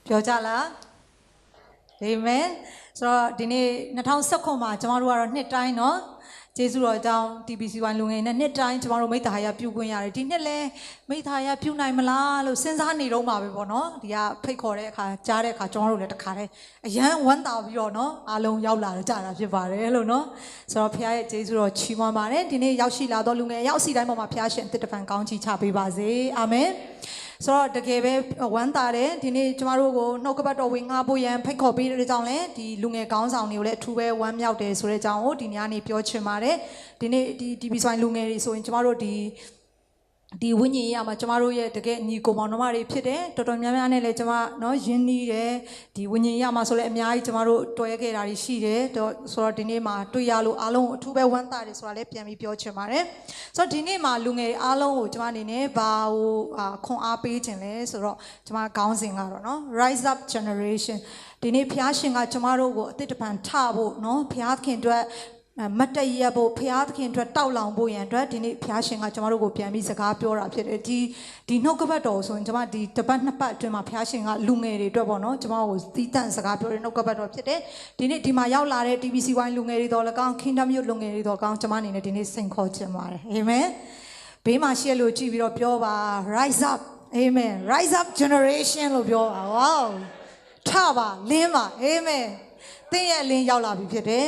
ပြောကြလားအာမင်ဆိုတော့ဒီနေ့2019မှာကျမတို့ကတော့နှစ်တိုင်းเนาะကျေးဇူးတော်အကြောင်း TBC1 လူငယ်နဲ့နှစ်တိုင်းကျမတို့မိသားရပြုခွင့်ရတယ်ဒီနှစ်လဲမိသားရပြုနိုင်မလားလို့စဉ်းစားနေတော့မှာပဲပေါ့เนาะဒီကဖိတ်ခေါ်တဲ့အခါကြားတဲ့အခါကျမတို့လည်းတခါတည်းအရန်ဝမ်းသာပြီးတော့เนาะအားလုံးရောက်လာကြတာဖြစ်ပါတယ်လို့เนาะဆိုတော့ဖခင်ရဲ့ကျေးဇူးတော်ချီးမွမ်းပါတယ်ဒီနေ့ရောက်ရှိလာတော့လူငယ်ရောက်စီတိုင်းပေါ်မှာဖခင်ရှင်အသစ်တစ်ဖန်ကောင်းချီးချပေးပါစေအာမင်ဆိုတော့တကယ်ပဲဝမ်းသာတယ်ဒီနေ့ကျမတို့ကိုနှုတ်ကပတ်တော်ဝင်ငါဖို့ရန်ဖိတ်ခေါ်ပေးတဲ့ကြောင့်လည်းဒီလူငယ်ကောင်းဆောင်တွေကိုလည်းအထူးပဲဝမ်းမြောက်တယ်ဆိုတဲ့အကြောင်းကိုဒီညနေပြောချင်ပါတယ်ဒီနေ့ဒီ TBC1 လူငယ်တွေဆိုရင်ကျမတို့ဒီဝိညာဉ်ရေးမှာကျမတို့ရဲ့တကယ်ညီကိုမောင်နှမတွေဖြစ်တယ်တော်တော်များများနဲ့လည်းကျမเนาะယဉ်နီးတယ်ဒီဝိညာဉ်ရေးမှာဆိုလည်းအများကြီးကျမတို့တွဲခဲ့တာတွေရှိတယ်ဆိုတော့ဒီနေ့မှာတွေ့ရလို့အားလုံးအထူးပဲဝမ်းသာတယ်ဆိုတာလည်းပြန်ပြီးပြောချင်ပါတယ်ဆိုတော့ဒီနေ့မှာလူငယ်အားလုံးကိုကျမအနေနဲ့ဘာကိုခွန်အားပေးခြင်းလဲဆိုတော့ကျမခေါင်းစဉ်ကတော့เนาะ Rise Up Generation ဒီနေ့ဖျားရှင်ကကျမတို့ကိုအသစ်တစ်ပံထဖို့เนาะဖျားခင်အတွက်မတ်တရဖို့ဖျားသခင်အတွက်တောက်လောင်ဖို့ရန်အတွက်ဒီနေ့ဖျားရှင်ကကျမတို့ကိုပြန်ပြီးစကားပြောတာဖြစ်တယ်ဒီနှုတ်ကပတ်တော်ဆိုရင်ကျမဒီတပတ်နှစ်ပတ်အတွင်းမှာဖျားရှင်ကလူငယ်တွေအတွက်ပေါ့နော်ကျမကိုသီးတန့်စကားပြောတဲ့နှုတ်ကပတ်တော်ဖြစ်တယ်ဒီနေ့ဒီမှာရောက်လာတဲ့ TBC1 လူငယ်တွေတော်လည်းကောင်း Kingdom မြို့လူငယ်တွေတော်ကောင်းကျမအနေနဲ့ဒီနေ့စိန်ခေါ်ခြင်းပါတယ်အာမင်ဘေးမှာရှေ့လို့ကြည့်ပြီးတော့ပြောပါ Rise up Amen Rise up generation လို့ပြောပါ Wow ထပါလင်းပါ Amenသင်ရဲ့အလင်းရောက်လာပြီဖြစ်တယ်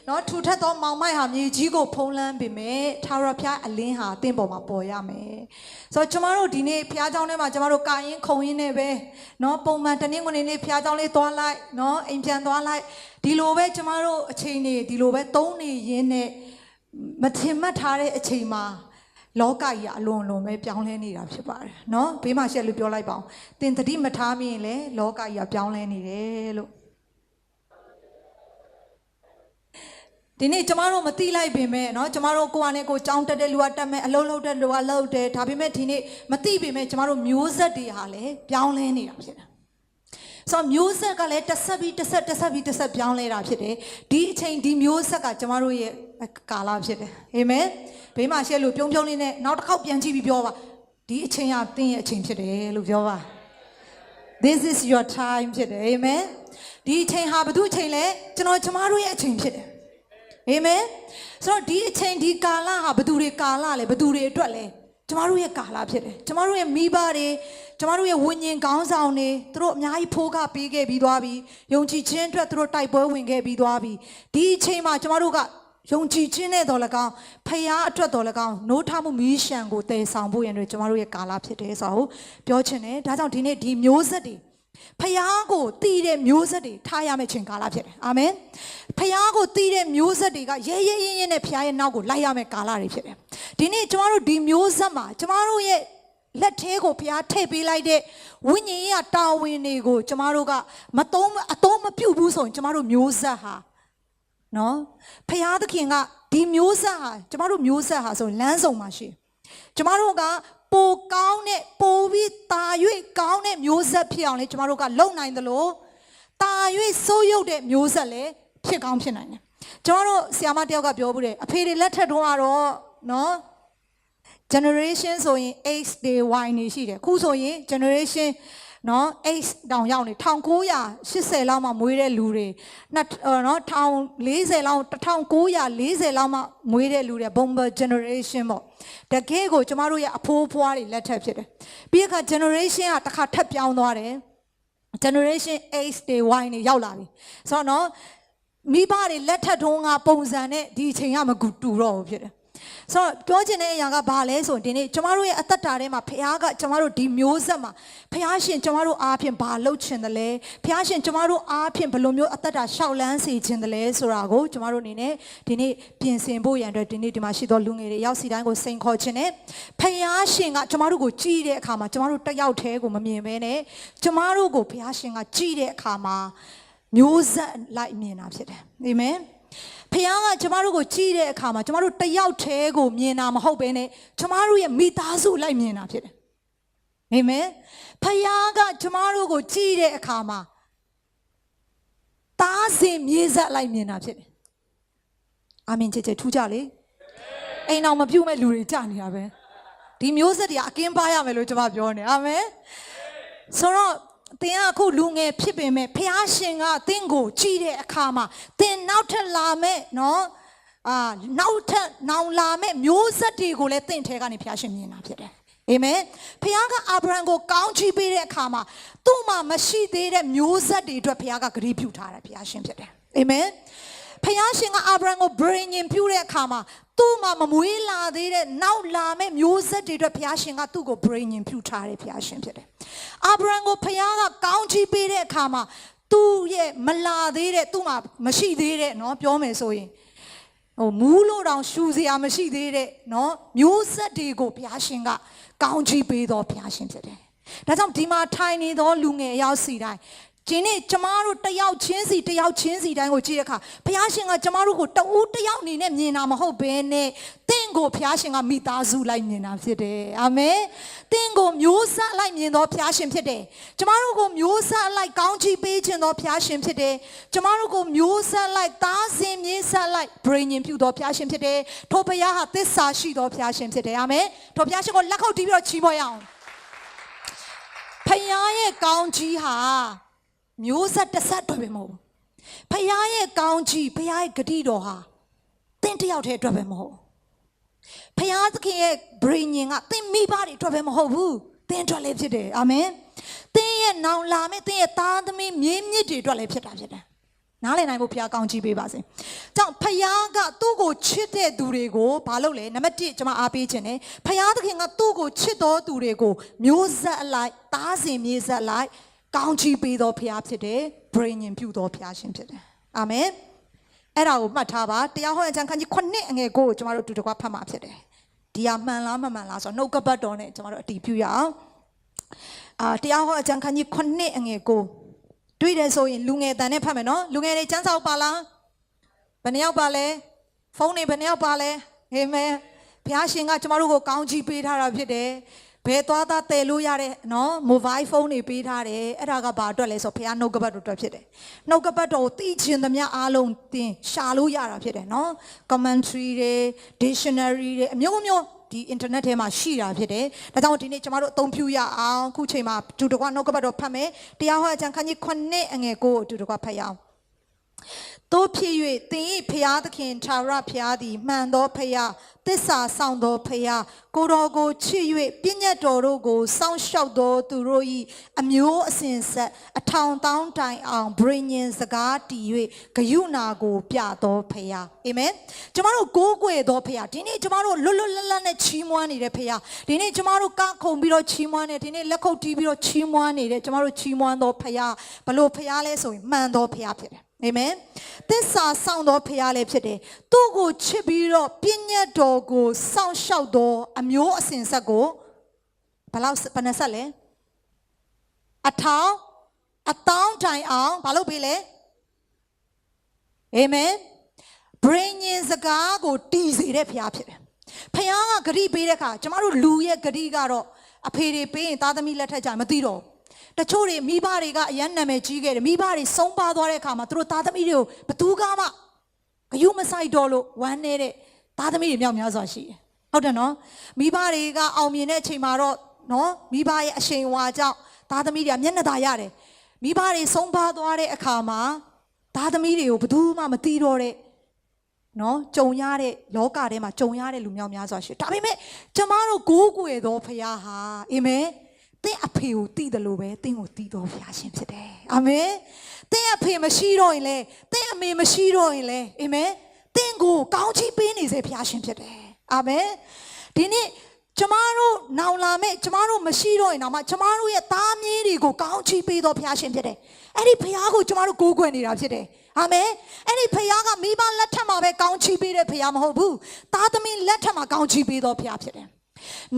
เนาะထူထပ်သောမောင်မိုက်ဟာမြေကြီးကိုဖုံးလန်းပေမဲ့ထာဝရဘုရားအလင်းဟာသင်ပေါ်မှာပေါ်ရမယ်ဆိုတော့ကျမတို့ဒီနေ့ဘုရားကျောင်းထဲမှာကျမတို့ကာရင်ခုံရင်းနဲ့ပဲเนาะပုံမှန်တနင်္ဂနွေနေ့ဘုရားကျောင်းလေးသွားလိုက်เนาะအိမ်ပြန်သွားလိုက်ဒီလိုပဲကျမတို့အချိန်နေဒီလိုပဲသုံးနေရင်းနဲ့မထင်မှတ်ထားတဲ့အချိန်မှာလောကကြီးအလွန်လွန်ပဲပြောင်းလဲနေတာဖြစ်ပါတယ်เนาะဘေးမှာရှက်လို့ပြောလိုက်ပါအောင်သင်သတိမထားမိရင်လည်းလောကကြီးပြောင်းလဲနေတယ်လို့ဒီနေ့ကျမတို့မသိလိုက်ပေမဲ့เนาะကျမတို့ကိုယ်အနေကိုကြောင်းတက်တဲ့လူကတက်မဲ့အလုံးလုံးတဲ့လူကလှုပ်တယ်ဒါပေမဲ့ဒီနေ့မသိပေမဲ့ကျမတို့မျိုးဆက်တွေဟာလည်းပြောင်းလဲနေတာဖြစ်တယ်ဆိုတော့မျိုးဆက်ကလည်းတစ်ဆက်ပြီးတစ်ဆက်ပြောင်းလဲတာဖြစ်တယ်ဒီအချိန်ဒီမျိုးဆက်ကကျမတို့ရဲ့ကာလဖြစ်တယ်အာမင်ဘေးမှာရှက်လို့ပြုံးလေးနဲ့နောက်တစ်ခေါက်ပြန်ကြည့်ပြီးပြောပါဒီအချိန်ကသင်ရဲ့အချိန်ဖြစ်တယ်လို့ပြောပါ This is your time ဖြစ်တယ်အာမင်ဒီအချိန်ဟာဘယ်သူအချိန်လဲကျမတို့ရဲ့အချိန်ဖြစ်တယ်အာမင်ဆိုတော့ဒီအချိန်ဒီကာလဟာဘသူတွေကာလလဲဘသူတွေအတွက်လဲကျမတို့ရဲ့ကာလဖြစ်တယ်ကျမတို့ရဲ့မိဘတွေကျမတို့ရဲ့ဝိညာဉ်ခေါင်းဆောင်တွေသူတို့အများကြီးဖိုးကပေးခဲ့ပြီးသွားပြီယုံကြည်ခြင်းအတွက်သူတို့တိုက်ပွဲဝင်ခဲ့ပြီးသွားပြီဒီအချိန်မှာကျမတို့ကယုံကြည်ခြင်းနဲ့တော်၎င်းဖခင်အတွက်တော်၎င်းနိုးထမှုမီးရှံကိုတည်ဆောင်ဖို့ရန်တွေကျမတို့ရဲ့ကာလဖြစ်တယ်ဆိုတော့ပြောချင်တယ်ဒါကြောင့်ဒီနေ့ဒီမျိုးဆက်တွေဖခင်ကိုတည်တဲ့မျိုးဆက်တွေထားရမယ့်ချိန်ကာလဖြစ်တယ်အာမင်ဖခင်ကိုတည်တဲ့မျိုးဆက်တွေကရဲနဲ့ဖခင်ရဲ့နောက်ကိုလိုက်ရမယ့်ကာလတွေဖြစ်တယ်ဒီနေ့ကျမတို့ဒီမျိုးဆက်မှာကျမတို့ရဲ့လက်ထဲကိုဖခင်ထည့်ပေးလိုက်တဲ့ဝိညာဉ်ရေးတာဝန်တွေကိုကျမတို့ကအသုံးမပြုဘူးဆိုရင်ကျမတို့မျိုးဆက်ဟာနော်ဖခင်သခင်ကဒီမျိုးဆက်ဟာကျမတို့မျိုးဆက်ဟာဆိုလမ်းစုံမှာရှိကျမတို့ကပိုကောင်းတဲ့ပိုပြီးတာ၍ကောင်းတဲ့မျိုးဆက်ဖြစ်အောင်လေကျမတို့ကလုံနိုင်သလိုတာ၍ဆိုးရုပ်တဲ့မျိုးဆက်လည်းဖြစ်ကောင်းဖြစ်နိုင်တယ်ကျမတို့ဆရာမတယောက်ကပြောဘူးတယ်အဖေတွေလက်ထက်တုန်းကတော့နော် generation ဆိုရင် X day Y နေရှိတယ်ခုဆိုရင် generation နော် X တောင်ရောက်နေ1980လောက်မှမွေးတဲ့လူတွေနော်1040လောက်1940လောက်မှမွေးတဲ့လူတွေ bomber generation ပေါ့တကယ်ကိုကျမတို့ရဲ့အဖိုးဖွားတွေလက်ထက်ဖြစ်တယ်ပြီးအခါ generation ကတစ်ခါထပ်ပြောင်းသွားတယ် generation X day Y နေရောက်လာပြီဆိုတော့နော်မိဘတွေလက်ထက်တုန်းကပုံစံနဲ့ဒီအချိန်ကမတူတော့ဘူးဖြစ်တယ်ဆိုတော့ပြောချင်တဲ့အရာကဘာလဲဆိုရင်ဒီနေ့ကျမတို့ရဲ့အသက်တာထဲမှာဖခင်ကကျမတို့ဒီမျိုးဆက်မှာဖခင်ရှင်ကျမတို့အားဖြင့်ဘာလုပ်ချင်တယ်လဲဖခင်ရှင်ကျမတို့အားဖြင့်ဘယ်လိုမျိုးအသက်တာရှောက်လန်းစေချင်တယ်လဲဆိုတာကိုကျမတို့အနေနဲ့ဒီနေ့ပြင်ဆင်ဖို့ရန်အတွက်ဒီနေ့ဒီမှာရှိသောလူငယ်တွေရောက်စီတိုင်းကိုစိန်ခေါ်ခြင်းနဲ့ဖခင်ရှင်ကကျမတို့ကိုကြည်တဲ့အခါမှာကျမတို့တစ်ယောက်တည်းကိုမမြင်ဘဲနဲ့ကျမတို့ကိုဖခင်ရှင်ကကြည်တဲ့အခါမှာမျိုးဆက်လိုက်မြင်တာဖြစ်တယ်အာမင်ဖခင်ကကျမတို့ကိုကြည့်တဲ့အခါမှာကျမတို့တယောက်တည်းကိုမြင်တာမဟုတ်ဘဲနဲ့ကျမတို့ရဲ့မိသားစုလိုက်မြင်တာဖြစ်တယ်အာမင်ဖခင်ကကျမတို့ကိုကြည့်တဲ့အခါမှာသားစဉ်မြေဆက်လိုက်မြင်တာဖြစ်တယ်အာမင်ချစ်ထူးကြလေအိမ်အောင်မပြုတ်မဲ့လူတွေကြာနေတာပဲဒီမျိုးဆက်တွေကအကင်းပါရမယ်လို့ကျမပြောနေအာမင်ဆိုတော့ တင်အခုလူငယ်ဖြစ်ပေမဲ့ဖျားရှင်ကတင်းကိုကြည့်တဲ့အခါမှာတင်နောက်ထပ်လာမဲ့နော်နောက်ထပ်နောင်လာမဲ့မျိုးဆက်တွေကိုလည်းတင်ထဲကနေဖျားရှင်မြင်တာဖြစ်တယ်အာမင်ဖျားကအာဗြဟံကိုကောင်းချီးပေးတဲ့အခါမှာသူ့မှာမရှိသေးတဲ့မျိုးဆက်တွေအတွက်ဖျားကဂရုပြုထားတယ်ဖျားရှင်ဖြစ်တယ်အာမင်ဖျားရှင်ကအာဗြဟံကိုဗြိဉ္ဉ်ပြုတဲ့အခါမှာသူ့မှာမမွေးလာသေးတဲ့နောက်လာမဲ့မျိုးဆက်တွေအတွက်ဘုရားရှင်ကသူ့ကိုဗြိဉ္ဉ်ပြုထားတယ်ဘုရားရှင်ဖြစ်တယ်။အာဗြဟံကိုဘုရားကကောင်းချီးပေးတဲ့အခါမှာသူ့ရဲ့မလာသေးတဲ့သူ့မှာမရှိသေးတဲ့နော်ပြောမယ်ဆိုရင်မူးလို့တောင်ရှူစရာမရှိသေးတဲ့နော်မျိုးဆက်တွေကိုဘုရားရှင်ကကောင်းချီးပေးတော်ဘုရားရှင်ဖြစ်တယ်။ဒါကြောင့်ဒီမှာထိုင်နေသောလူငယ်အယောက်စီတိုင်းဒီနေ့ကျမတို့တယောက်ချင်းစီတိုင်းကိုကြည့်တဲ့အခါဘုရားရှင်ကကျမတို့ကိုတဦးတယောက်အနေနဲ့မြင်တာမဟုတ်ဘဲနဲ့တင့်ကိုဘုရားရှင်ကမိသားစုလိုက်မြင်တာဖြစ်တယ်အာမင်တင့်ကိုမျိုးဆက်လိုက်မြင်သောဘုရားရှင်ဖြစ်တယ်ကျမတို့ကိုမျိုးဆက်လိုက်ကောင်းချီးပေးခြင်းသောဘုရားရှင်ဖြစ်တယ်ကျမတို့ကိုမျိုးဆက်လိုက်သားစဉ်မြေဆက်လိုက်ဗြိဉ္ဉ်ပြုသောဘုရားရှင်ဖြစ်တယ်ထိုဘုရားဟာသစ္စာရှိသောဘုရားရှင်ဖြစ်တယ်အာမင်ထိုဘုရားရှင်ကိုလက်ခုပ်တီးပြီးတော့ချီးမွမ်းရအောင်ဘုရားရဲ့ကောင်းချီးဟာမျိုးဆက်တစ်ဆက်တော့ပဲမဟုတ်ဘူးဖခင်ရဲ့ကောင်းချီးဖခင်ရဲ့ဂတိတော်ဟာသင်တယောက်တည်းအတွက်ပဲမဟုတ်ဖခင်သခင်ရဲ့ဗြိဉ္ဉ်ကသင်မိဘတွေအတွက်ပဲမဟုတ်ဘူးသင်အတွက်လည်းဖြစ်တယ်အာမင်သင်ရဲ့နောင်လာမယ့်သင်ရဲ့သားသမီးမြေးမြစ်တွေအတွက်လည်းဖြစ်တာဖြစ်တယ်နားလည်နိုင်ဖို့ဖခင်ကောင်းချီးပေးပါစေကြောင့်ဖခင်ကသူ့ကိုချစ်တဲ့သူတွေကိုဘာလုပ်လဲနံပါတ်1ကျွန်မအားပေးခြင်းနဲ့ဖခင်သခင်ကသူ့ကိုချစ်တော်သူတွေကိုမျိုးဆက်အလိုက်သားစဉ်မြေးဆက်လိုက်ကောင်းချီးပေးသောဘုရားဖြစ်တယ်ဗြိဉ္ဉ်ပြုသောဘုရားရှင်ဖြစ်တယ်အာမင်အဲ့ဒါကိုမှတ်ထားပါတရားဟောအကျမ်းခန်းကြီး9အငယ်9ကိုကျွန်တော်တို့အတူတကွဖတ်မှာဖြစ်တယ်ဒီဟာမှန်လားမမှန်လားဆိုတော့နှုတ်ကပတ်တော်နဲ့ကျွန်တော်တို့အတည်ပြုရအောင်တရားဟောအကျမ်းခန်းကြီး9အငယ်9တွေ့တယ်ဆိုရင်လူငယ်တန်နဲ့ဖတ်မယ်နော်လူငယ်တွေကျမ်းစာပါလားဘယ်နှယောက်ပါလဲဖုန်းတွေဘယ်နှယောက်ပါလဲအာမင်ဘုရားရှင်ကကျွန်တော်တို့ကိုကောင်းချီးပေးထားတာဖြစ်တယ်ဘယ်သွားသားတည်လို့ရတဲ့နော်မိုဘိုင်းဖုန်းတွေပေးထားတယ်အဲ့ဒါကဘာအတွက်လဲဆိုဘုရားနှုတ်ကပတ်တော်အတွက်ဖြစ်တယ်နှုတ်ကပတ်တော်ကိုသိချင်သမျှအားလုံးသင်ရှာလို့ရတာဖြစ်တယ်နော် commentary တွေ dictionary တွေအမျိုးမျိုးဒီ internet ထဲမှာရှိတာဖြစ်တယ်ဒါကြောင့်ဒီနေ့ကျမတို့အသုံးပြုရအောင်ခုချိန်မှာအတူတကွနှုတ်ကပတ်တော်ဖတ်မယ်တရားဟောအကျမ်းခန်းကြီး9အငယ်9ကိုအတူတကွဖတ်ရအောင်တို့ဖြစ်၍သင်၏ဖျားသခင်ထာဝရဖျားသည်မှန်သောဖျားသစ္စာဆောင်သောဖျားကိုတော်ကိုချစ်၍ပြည့်ညတ်တော်တို့ကိုစောင့်ရှောက်သောသူတို့၏အမျိုးအစဉ်ဆက်အထောင်တောင်းတိုင်အောင်ဗြိဉ္ဉ်စကားတည်၍ဂယုဏကိုပြသောဖျားအာမင်ကျမတို့ကိုးကွယ်သောဖျားဒီနေ့ကျမတို့လွတ်လွတ်လပ်လပ်နဲ့ချီးမွမ်းနေတဲ့ဖျားဒီနေ့ကျမတို့ကခုန်ပြီးတော့ချီးမွမ်းနေဒီနေ့လက်ခုပ်တီးပြီးတော့ချီးမွမ်းနေတဲ့ကျမတို့ချီးမွမ်းသောဖျားဘလို့ဖျားလဲဆိုရင်မှန်သောဖျားဖြစ်တယ်အာမင်သစ္စာဆောင်သောဖခင်လည်းဖြစ်တယ်သူ့ကိုချစ်ပြီးတော့ပြည့်ညတ်တော်ကိုစောင့်ရှောက်သောအမျိုးအစဉ်ဆက်ကိုဘယ်နှဆက်လဲအထောင်အတောင်းတိုင်အောင်ဘာလုပ်ပေးလဲအာမင်ဗြိဉ္ဉ်စကားကိုတည်စေတဲ့ဖခင်ဖြစ်တယ်ဖခင်ကဂရုပေးတဲ့အခါကျမတို့လူရဲ့ဂရုကတော့အဖေတွေပေးရင်သားသမီးလက်ထက်ကြမသိတော့တချို့တွေမိဘတွေကအယံနာမည်ကြီးခဲ့တယ်မိဘတွေဆုံးပါသွားတဲ့အခါမှာသူတို့သားသမီးတွေကိုဘသူကမှဂယုမဆိုင်တော့လို့ဝမ်းနေတဲ့သားသမီးတွေမြောက်များစွာရှိတယ်ဟုတ်တယ်နော်မိဘတွေကအောင်မြင်တဲ့အချိန်မှာတော့နော်မိဘရဲ့အရှိန်ဝါကြောင့်သားသမီးတွေကမျက်နှာသာရတယ်မိဘတွေဆုံးပါသွားတဲ့အခါမှာသားသမီးတွေကိုဘသူမှမသိတော့တဲ့နော်ကြုံရတဲ့လောကထဲမှာကြုံရတဲ့လူမြောက်များစွာရှိဒါပေမဲ့ကျမတို့ကိုးကွယ်သောဖခင်ဟာအာမင်သင်အဖေကိုတည်တယ်လို့ပဲသင်ကိုတည်တော်ဘုရားရှင်ဖြစ်တယ်အာမင်သင်အဖေမရှိတော့ရင်လေသင်အမေမရှိတော့ရင်လေအာမင်သင်ကိုကောင်းချီးပေးနေစေဘုရားရှင်ဖြစ်တယ်အာမင်ဒီနေ့ကျမတို့နောင်လာမဲ့ကျမတို့မရှိတော့ရင်တော့မှကျမတို့ရဲ့သားမြေးတွေကိုကောင်းချီးပေးတော်ဘုရားရှင်ဖြစ်တယ်အဲ့ဒီဘုရားကိုကျမတို့ကိုးကွယ်နေတာဖြစ်တယ်အာမင်အဲ့ဒီဘုရားကမိဘလက်ထက်မှာပဲကောင်းချီးပေးတဲ့ဘုရားမဟုတ်ဘူးသားသမီးလက်ထက်မှာကောင်းချီးပေးတော်ဘုရားဖြစ်တယ်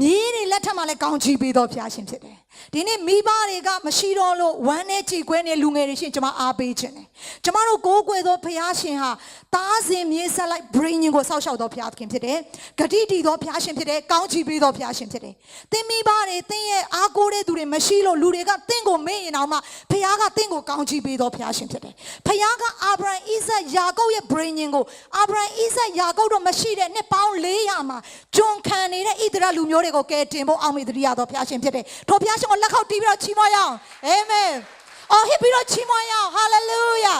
မြေးတွေလက်ထက်မှာလည်းကောင်းချီးပေးတော်ဘုရားရှင်ဖြစ်တယ်ဒီနေ့မိဘတွေကမရှိတော့လို့ဝမ်းနဲ့ကြည်ခွဲနေလူငယ်တွေရှင်ကျမအားပေးခြင်းတယ်ကျမတို့ကိုးကွယ်သောဘုရားရှင်ဟာသားစဉ်မြေးဆက်လိုက်ဗြိဉ္ဉ်ကိုစောင့်ရှောက်တော်ဘုရားသခင်ဖြစ်တယ်ဂတိတည်သောဘုရားရှင်ဖြစ်တယ်ကောင်းချီးပေးသောဘုရားရှင်ဖြစ်တယ်သင်မိဘတွေသင်ရဲ့အားကိုးတဲ့သူတွေမရှိလို့လူတွေကသင်ကိုမေ့ရင်တော့မှဘုရားကသင်ကိုကောင်းချီးပေးသောဘုရားရှင်ဖြစ်တယ်ဘုရားကအာဗြဟံဣဇက်ယာကုပ်ရဲ့ဗြိဉ္ဉ်ကိုအာဗြဟံဣဇက်ယာကုပ်တို့မရှိတဲ့နှစ်ပေါင်း400မှာကျွန်ခံနေတဲ့ဣသရေလ လူမျိုးတွေကိုကယ်တင်ဖို့အောင်မေတ္တရားတော်ဘုရားရှင်ဖြစ်တယ်ထိုဘုရားရှင်ကိုလက်ခောက်တီးပြီးတော့ချီးမွမ်းရအောင်အာမင်အော်ဟစ်ပြီးတော့ချီးမွမ်းရအောင်ဟာလေလုယာ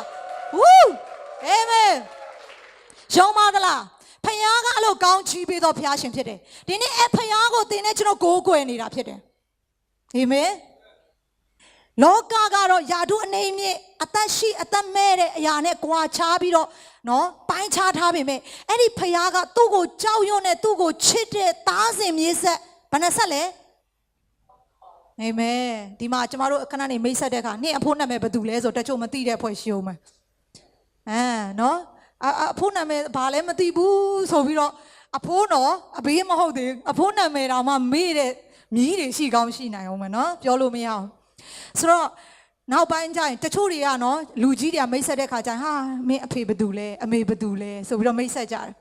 ဝူးအာမင်ယုံပါကလားဖခင်ကအဲ့လိုကောင်းချီးပေးတော်ဘုရားရှင်ဖြစ်တယ်ဒီနေ့အဖခင်ကိုသင်နဲ့ကျွန်တော်ကိုးကွယ်နေတာဖြစ်တယ်အာမင်လောကကတော့ယာတုအနေမြင့်အသက်ရှိအသက်မဲ့တဲ့အရာနဲ့ကြွာချားပြီးတော့နော်ပိုင်းခြားထားပေမဲ့အဲ့ဒီဖခင်ကသူ့ကိုကြောက်ရွံ့နဲ့သူ့ကိုချစ်တဲ့သားစဉ်မြေဆက်ဘယ်နှဆက်လဲအာမင်ဒီမှာကျမတို့ခဏနေမိတ်ဆက်တဲ့အခါနေ့အဖို့နာမည်ဘယ်သူလဲဆိုတချို့မသိတဲ့ဖွဲ့ရှိအောင်မယ်နော်အဖိုးနာမည်ဘာလဲမသိဘူးဆိုပြီးတော့အဖိုးတော့အဘေးမဟုတ်သေးအဖိုးနာမည်တောင်မှမေ့တဲ့မြည်တွေရှိကောင်းရှိနိုင်အောင်မယ်နော်ပြောလို့မရအောင်ဆိုတော့နောက်ပိုင်းကျရင်တချို့တွေကနော်လူကြီးတွေကမိတ်ဆက်တဲ့ခါကျရင်ဟာမင်းအဖေဘယ်သူလဲအမေဘယ်သူလဲဆိုပြီးတော့မိတ်ဆက်ကြတယ်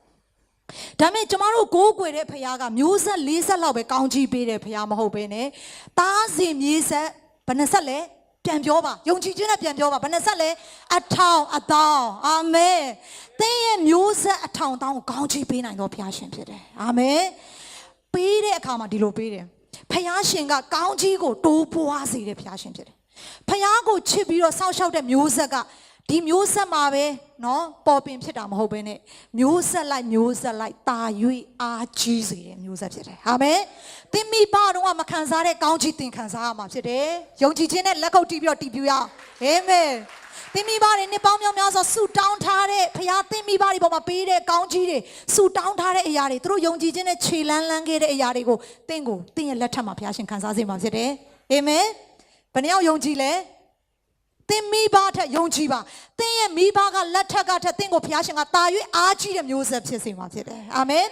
ဒါပေမဲ့ကျမတို့ကိုးကွယ်တဲ့ဖခင်ကမျိုးဆက်၄ဆက်လောက်ပဲကောင်းချီးပေးတဲ့ဖခင်မဟုတ်ဘဲနဲ့သားစဉ်မြေဆက်ဘယ်နှဆက်လဲပြန်ပြောပါယုံကြည်ခြင်းနဲ့ပြန်ပြောပါဘယ်နှဆက်လဲအထောင်အသောင်းအာမင်သင်ရဲ့မျိုးဆက်အထောင်တောင်းကိုကောင်းချီးပေးနိုင်တော်ဘုရားရှင်ဖြစ်တယ်အာမင်ပေးတဲ့အခါမှာဒီလိုပေးတယ်ဘုရားရှင်ကကောင်းချီးကိုတိုးပွားစေတဲ့ဘုရားရှင်ဖြစ်တယ်ဘုရားကိုချစ်ပြီးတော့စောင့်ရှောက်တဲ့မျိုးဆက်ကဒီမျိုးဆက်မှာပဲเนาะပေါ်ပင်ဖြစ်တာမဟုတ်ဘဲနဲ့မျိုးဆက်လိုက်တာ၍အားကြီးစေတဲ့မျိုးဆက်ဖြစ်တယ်အာမင်သင်မိဘတော့မခံစားတဲ့ကောင်းချီးသင်ခံစားရမှာဖြစ်တယ်ယုံကြည်ခြင်းနဲ့လက်ကုပ်တီးပြီးတော့တီးပြရအောင်အာမင်သင်မိဘတွေနှစ်ပေါင်းများစွာဆုတောင်းထားတဲ့ဘုရားသင်မိဘတွေပေါ်မှာပေးတဲ့ကောင်းချီးတွေဆုတောင်းထားတဲ့အရာတွေသူတို့ယုံကြည်ခြင်းနဲ့ခြေလန်းခဲ့တဲ့အရာတွေကိုသင်ရဲ့လက်ထက်မှာဘုရားရှင်ခံစားစေမှာဖြစ်တယ်အာမင်ဘယ်နှယောက်ယုံကြည်လဲသင်မိဘထက်ယုံကြည်ပါသင်ရဲ့မိဘကလက်ထက်ကထက်သင်ကိုဘုရားရှင်ကတာ၍အားကြီးတဲ့မျိုးဆက်ဖြစ်စေမှာဖြစ်တယ်အာမင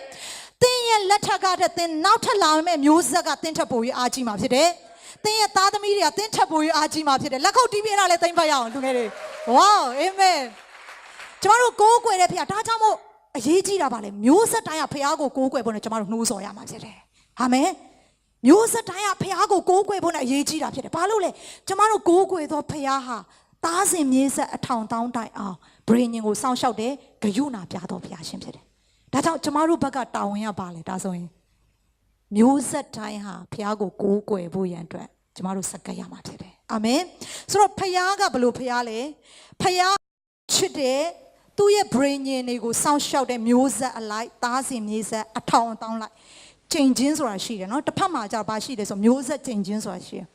်သင်ရဲ့လက်ထက်ကထက်သင်နောက်ထပ်လာမယ့်မျိုးဆက်ကသင်ထက်ပို၍အားကြီးမှာဖြစ်တယ်သင်ရဲ့သားသမီးတွေကသင်ထက်ပို၍အားကြီးမှာဖြစ်တယ်လက်ခုပ်တီးပြရလဲသိမ့်ဖတ်ရအောင်လူငယ်တွေဝေါအာမင်ကျမတို့ကိုးကွယ်တဲ့ဘုရားဒါကြောင့်မို့အရေးကြီးတာပါလေမျိုးဆက်တိုင်းကဘုရားကိုကိုးကွယ်ဖို့နဲ့ကျမတို့နှိုးဆော်ရမှာဖြစ်တယ်အာမင်မျိုးဆက်တိုင်းကဖခင်ကိုကိုးကွယ်ဖို့နဲ့အရေးကြီးတာဖြစ်တယ်။ဘာလို့လဲ။ကျမတို့ကိုးကွယ်သောဖခင်ဟာသားစဉ်မြေဆက်အထောင်တောင်းတိုင်အောင်ဗြိဉ္ဉ်ကိုစောင့်ရှောက်တဲ့ဂရုဏာပြသောဖခင်ရှင်ဖြစ်တယ်။ဒါကြောင့်ကျမတို့ဘက်ကတာဝန်ရပါလေဒါဆိုရင်မျိုးဆက်တိုင်းဟာဖခင်ကိုကိုးကွယ်ဖို့ရန်အတွက်ကျမတို့စက္ကပ်ရမှာဖြစ်တယ်။အာမင်။ဆိုတော့ဖခင်ကဘလို့ဖခင်လဲ။ဖခင်ချစ်တဲ့သူ့ရဲ့ဗြိဉ္ဉ်တွေကိုစောင့်ရှောက်တဲ့မျိုးဆက်အလိုက်သားစဉ်မြေဆက်အထောင်တောင်းလိုက်ချိန်ချင်းဆိုတာရှိတယ်နော်တစ်ဖက်မှာကျတော့ဘာရှိတယ်ဆိုမျိုးဆက်ချိန်ချင်းဆိုတာရှိတယ်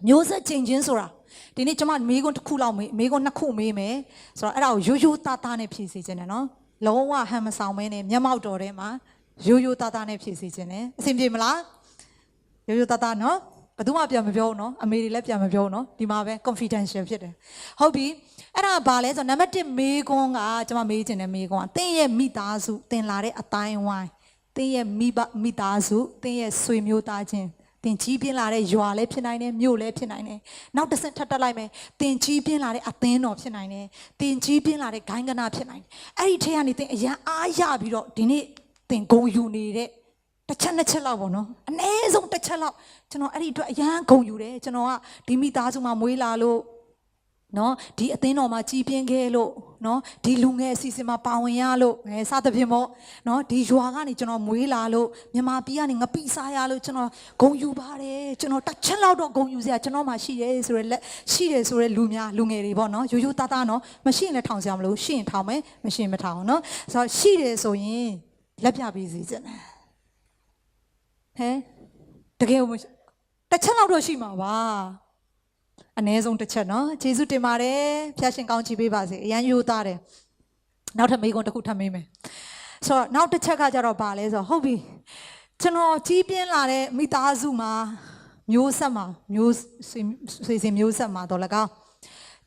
မျိုးဆက်ချိန်ချင်းဆိုတာဒီနေ့ကျွန်မမေးခွန်းတစ်ခုလောက်မေးခွန်းနှစ်ခုမေးမယ်ဆိုတော့အဲ့ဒါကိုရိုးရိုးသားသားနဲ့ဖြေစေခြင်းတယ်နော်လုံးဝဟန်မဆောင်မဲနဲ့မျက်မှောက်တော်ထဲမှာရိုးရိုးသားသားနဲ့ဖြေစေခြင်းတယ်အဆင်ပြေမလားရိုးရိုးသားသားနော်ဘယ်သူမှပြန်မပြောဘူးနော်အမေတွေလည်းပြန်မပြောဘူးနော်ဒီမှာပဲ confidential ဖြစ်တယ်ဟုတ်ပြီအဲ့ဒါဘာလဲဆိုတော့နံပါတ်1မေးခွန်းကကျွန်မမေးခြင်းတယ်မေးခွန်းကသင်ရဲ့မိသားစုသင်လာတဲ့အတိုင်းဝိုင်းသင်ရဲ့မိသားစုသင်ရဲ့ဆွေမျိုးသားချင်းသင်ကြီးပြင်းလာတဲ့ရွာလည်းဖြစ်နိုင်တယ်မြို့လည်းဖြစ်နိုင်တယ်နောက်တစ်ဆင့်ထပ်တက်လိုက်မယ်သင်ကြီးပြင်းလာတဲ့အသင်းတော်ဖြစ်နိုင်တယ်သင်ကြီးပြင်းလာတဲ့ဂိုင်းကနာဖြစ်နိုင်တယ်အဲ့ဒီထဲကနေသင်အရန်အားရပြီးတော့ဒီနေ့သင်ဂုဏ်ယူနေတဲ့တစ်ချက်နှစ်ချက်လောက်ပေါ့နော်အနည်းဆုံးတစ်ချက်လောက်ကျွန်တော်အဲ့ဒီအတွက်အရန်ဂုဏ်ယူတယ်ကျွန်တော်ကဒီမိသားစုမှာမွေးလာလို့နော်ဒီအသင်းတော်မှာကြီးပြင်းခဲ့လို့နော်ဒီလူငယ်အစီအစဉ်မှာပါဝင်ရလို့စသဖြင့်ပေါ့နော်ဒီရွာကနေကျွန်တော်မွေးလာလို့မြန်မာပြည်ကနေငပိစားရလို့ကျွန်တော်ဂုဏ်ယူပါတယ်ကျွန်တော်တစ်ချက်လောက်တော့ဂုဏ်ယူစရာကျွန်တော်မှရှိတယ်ဆိုရဲရှိတယ်ဆိုရဲလူငယ်တွေပေါ့နော်ရိုးရိုးသားသားနော်မရှိရင်လည်းထောင်စရာမလိုရှိရင်ထောင်မယ်မရှိရင်မထောင်နော်ဆိုတော့ရှိတယ်ဆိုရင်လက်ပြပေးစီခြင်းဟဲ့တကယ်တစ်ချက်လောက်တော့ရှိမှာပါအနည်းဆုံးတစ်ချက်နော်ယေရှုတင်ပါတယ်ဖျားရှင်ကောင်းချီးပေးပါစေအရန်ယူသားတယ်နောက်ထပ်မေးခွန်းတစ်ခုထပ်မေးမယ်ဆိုတော့နောက်တစ်ချက်ကကြတော့ဗာလဲဆိုတော့ဟုတ်ပြီကျွန်တော်ကြီးပြင်းလာတဲ့မိသားစုမှာမျိုးဆက်မှာမျိုးဆွေစဉ်မျိုးဆက်မှာတော့၎င်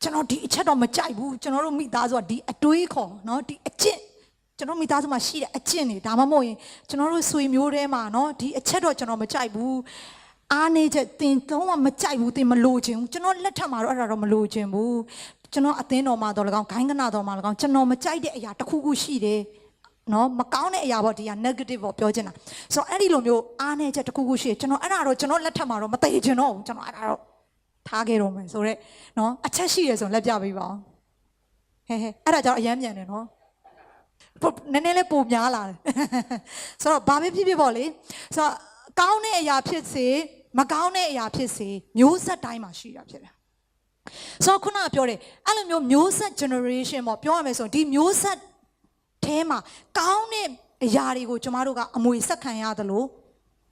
းကျွန်တော်ဒီအချက်တော့မကြိုက်ဘူးကျွန်တော်တို့မိသားစုကဒီအတွေးခေါ်နော်ဒီအကျင့်ကျွန်တော်မိသားစုမှာရှိတဲ့အကျင့်တွေဒါမှမဟုတ်ရင်ကျွန်တော်တို့ဆွေမျိုးထဲမှာနော်ဒီအချက်တော့ကျွန်တော်မကြိုက်ဘူးအားနေချက်တင်တော့မကြိုက်ဘူးတင်မလို့ခြင်းကျွန်တော်လက်ထက်မှာတော့အဲ့ဒါတော့မလို့ခြင်းဘူးကျွန်တော်အသင်းတော်မှာတော့၎င်းဂိုင်းကနာတော်မှာ၎င်းကျွန်တော်မကြိုက်တဲ့အရာတစ်ခုခုရှိတယ်နော်မကောင်းတဲ့အရာပေါ့ဒီက negative ပေါ့ပြောချင်တာဆိုတော့အဲ့ဒီလိုမျိုးအားနေချက်တစ်ခုခုရှိတယ်ကျွန်တော်အဲ့ဒါတော့ကျွန်တော်လက်ထက်မှာတော့မသိချင်တော့ဘူးကျွန်တော်အဲ့ဒါတော့ထားခဲ့တော့မယ်ဆိုတော့နော်အချက်ရှိတယ်ဆိုရင်လက်ပြပေးပါအောင်ဟဲအဲ့ဒါကြောင့်အယမ်းမြန်တယ်နော်နည်းနည်းလေးပုံများလာတယ်ဆိုတော့ဘာပဲဖြစ်ဖြစ်ပေါ့လေဆိုတော့ ကောင်းတဲ့အရာဖြစ်စေမကောင်းတဲ့အရာဖြစ်စေမျိုးဆက်တိုင်းမှာရှိတာဖြစ်တယ်ဆိုတော့ခုနကပြောတယ်အဲ့လိုမျိုးဆက် generation ပေါ့ပြောရမယ်ဆိုရင်ဒီမျိုးဆက်ထဲမှာကောင်းတဲ့အရာတွေကိုကျမတို့ကအမွေဆက်ခံရတယ်လို့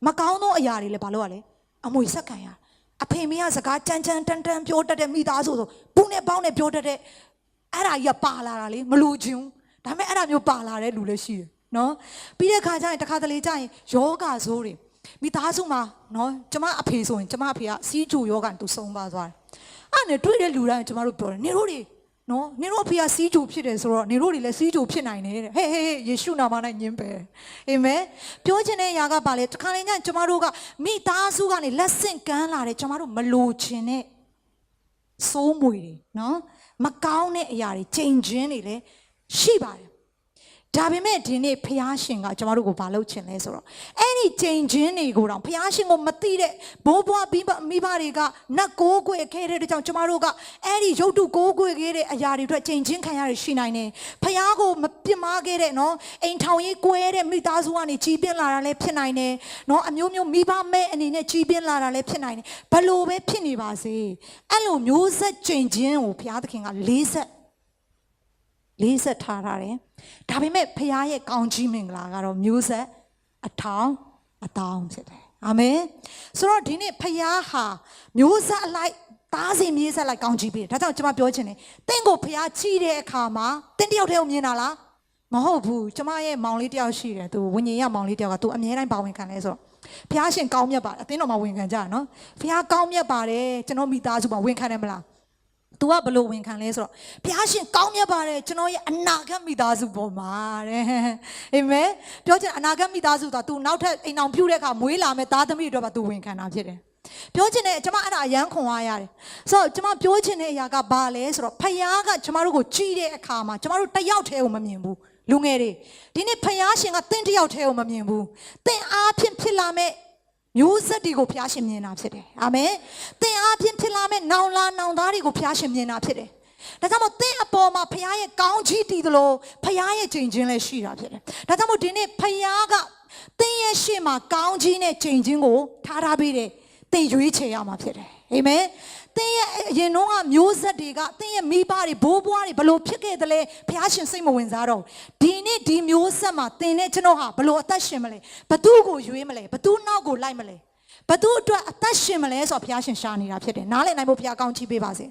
မကောင်းသောအရာတွေလည်းဘာလို့ ရလဲအမွေဆက်ခံရအဖေမေကစကားကြမ်းကြမ်းတန်တန်ပြောတတ်တဲ့မိသားစုဆိုပူနဲ့ပေါင်းနဲ့ပြောတတ်တဲ့အဲ့ဒါကြီးကပါလာတာလေမလူချင်းဒါပေမဲ့အဲ့ဒါမျိုးပါလာတဲ့လူလည်းရှိတယ်နော်ပြီးတဲ့ခါကျရင်တစ်ခါတလေကျရင်ယောဂဆိုးတွေမိသားစုမှာနော်ကျမအဖေဆိုရင်ကျမအဖေကစီးကျူယောဂတူဆုံးပါသွားတယ်အဲ့နဲ့တွေ့တဲ့လူတိုင်းကျမတို့ပြောတယ်နေတို့တွေနော်နေတို့အဖေကစီးကျူဖြစ်တယ်ဆိုတော့နေတို့တွေလည်းစီးကျူဖြစ်နိုင်တယ်တဲ့ဟေးယေရှုနာမနဲ့ညင်းပဲအာမင်ပြောချင်တဲ့အရာကပါလေတစ်ခါလေကျရင်ကျမတို့ကမိသားစုကနေလက်ဆင့်ကမ်းလာတယ်ကျမတို့မလိုချင်တဲ့စိုးမွေတွေနော်မကောင်းတဲ့အရာတွေချိန်ချင်းတွေလည်းရှိပါတယ်ဒါပေမဲ့ဒီနေ့ဖျားရှင်ကကျမတို့ကိုမလုပ်ချင်လဲဆိုတော့အဲ့ဒီချိန်ချင်းတွေကိုတော့ဖျားရှင်ကိုမသိတဲ့ဘိုးဘွားမိဘတွေကနတ်ကိုးကွယ်ခဲ့တဲ့ကြောင့်ကျမတို့ကအဲ့ဒီရုပ်တုကိုးကွယ်ခဲ့တဲ့အရာတွေအတွက်ချိန်ချင်းခံရရရှိနိုင်တယ်ဖျားကိုမပြစ်မှားခဲ့တဲ့နော်အိမ်ထောင်ရေးကွဲတဲ့မိသားစုကနေကြီးပြင်းလာတာလည်းဖြစ်နိုင်တယ်နော်အမျိုးမျိုးမိဘမဲ့အနေနဲ့ကြီးပြင်းလာတာလည်းဖြစ်နိုင်တယ်ဘလို့ပဲဖြစ်နေပါစေအဲ့လိုမျိုးဆက်ချိန်ချင်းကိုဖျားသခင်ကလေးဆက်ထားတယ်ဒါပေမဲ့ဖခင်ရဲ့ကောင်းကြီးမင်္ဂလာကတော့မျိုးဆက်အထောင်အတောင်ဖြစ်တယ်အာမင်ဆိုတော့ဒီနေ့ဖခင်ဟာမျိုးဆက်အလိုက်သားစဉ်မြေးဆက်လိုက်ကောင်းကြီးပေးတယ်ဒါကြောင့်ကျွန်မပြောချင်တယ်တင့်ကိုဖခင်ကြည့်တဲ့အခါမှာတင့်တယောက်တည်းကိုမြင်တာလားမဟုတ်ဘူးကျွန်မရဲ့မောင်လေးတယောက်ရှိတယ်သူဝิญဉ်ရမောင်လေးတယောက်ကသူအမြဲတမ်းပါဝင်ခံလဲဆိုတော့ဖခင်ရှင်ကောင်းမြတ်ပါတယ်အသင်းတော်မှာဝင်ခံကြရနော်ဖခင်ကောင်းမြတ်ပါတယ်ကျွန်တော်မိသားစုမှာဝင်ခံတယ်မလားतू ကဘလို့ဝင်ခံလဲဆိုတော့ဘုရားရှင်ကောင်းမြတ်ပါတယ်ကျွန်တော်ရဲ့အနာဂတ်မိသားစုပေါ်မှာတဲ့အာမင်ပြောချင်အနာဂတ်မိသားစုတော့ तू နောက်ထပ်အိမ်အောင်ပြုတဲ့အခါမွေးလာမဲ့သားသမီးတွေတော့ तू ဝင်ခံတာဖြစ်တယ်ပြောချင်တယ်ကျွန်မအဲ့ဒါအယမ်းခွန်အားရတယ်ဆိုတော့ကျွန်မပြောချင်တဲ့အရာကဘာလဲဆိုတော့ဖခင်ကကျွန်မတို့ကိုကြည်တဲ့အခါမှာကျွန်မတို့တယောက်တည်းကိုမမြင်ဘူးလူငယ်တွေဒီနေ့ဖခင်ရှင်ကသင်တယောက်တည်းကိုမမြင်ဘူးသင်အားဖြင့်ဖြစ်လာမဲ့မျိုးဆက်တွေကိုဖျားရှင်မြင်တာဖြစ်တယ်အာမင်သင်အားဖြင့်ဖြစ်လာမဲ့နောင်လာနောင်သားတွေကိုဖျားရှင်မြင်တာဖြစ်တယ်ဒါကြောင့်မို့သင်အပေါ်မှာဖျားရဲ့ကောင်းချီးတည်သလိုဖျားရဲ့ချိန်ချင်းလည်းရှိတာဖြစ်တယ်ဒါကြောင့်မို့ဒီနေ့ဖျားကသင်ရဲ့ရှေ့မှာကောင်းချီးနဲ့ချိန်ချင်းကိုထားပေးတယ်သင်ရွေးချယ်ရမှာဖြစ်တယ်အာမင်သင်ရဲ့အရင်တော့ကမျိုးဆက်တွေကသင်ရဲ့မိဘတွေဘိုးဘွားတွေဘလို့ဖြစ်ခဲ့တယ်လဲဘုရားရှင်စိတ်မဝင်စားတော့ဒီနေ့ဒီမျိုးဆက်မှာသင်နဲ့ကျွန်တော်ဟာဘလို့အသက်ရှင်မလဲဘသူကိုရွေးမလဲဘသူနောက်ကိုလိုက်မလဲဘသူအတွက်အသက်ရှင်မလဲဆိုတော့ဘုရားရှင်ရှာနေတာဖြစ်တယ်နားလည်နိုင်ဖို့ဘုရားကောင်းချီးပေးပါစေ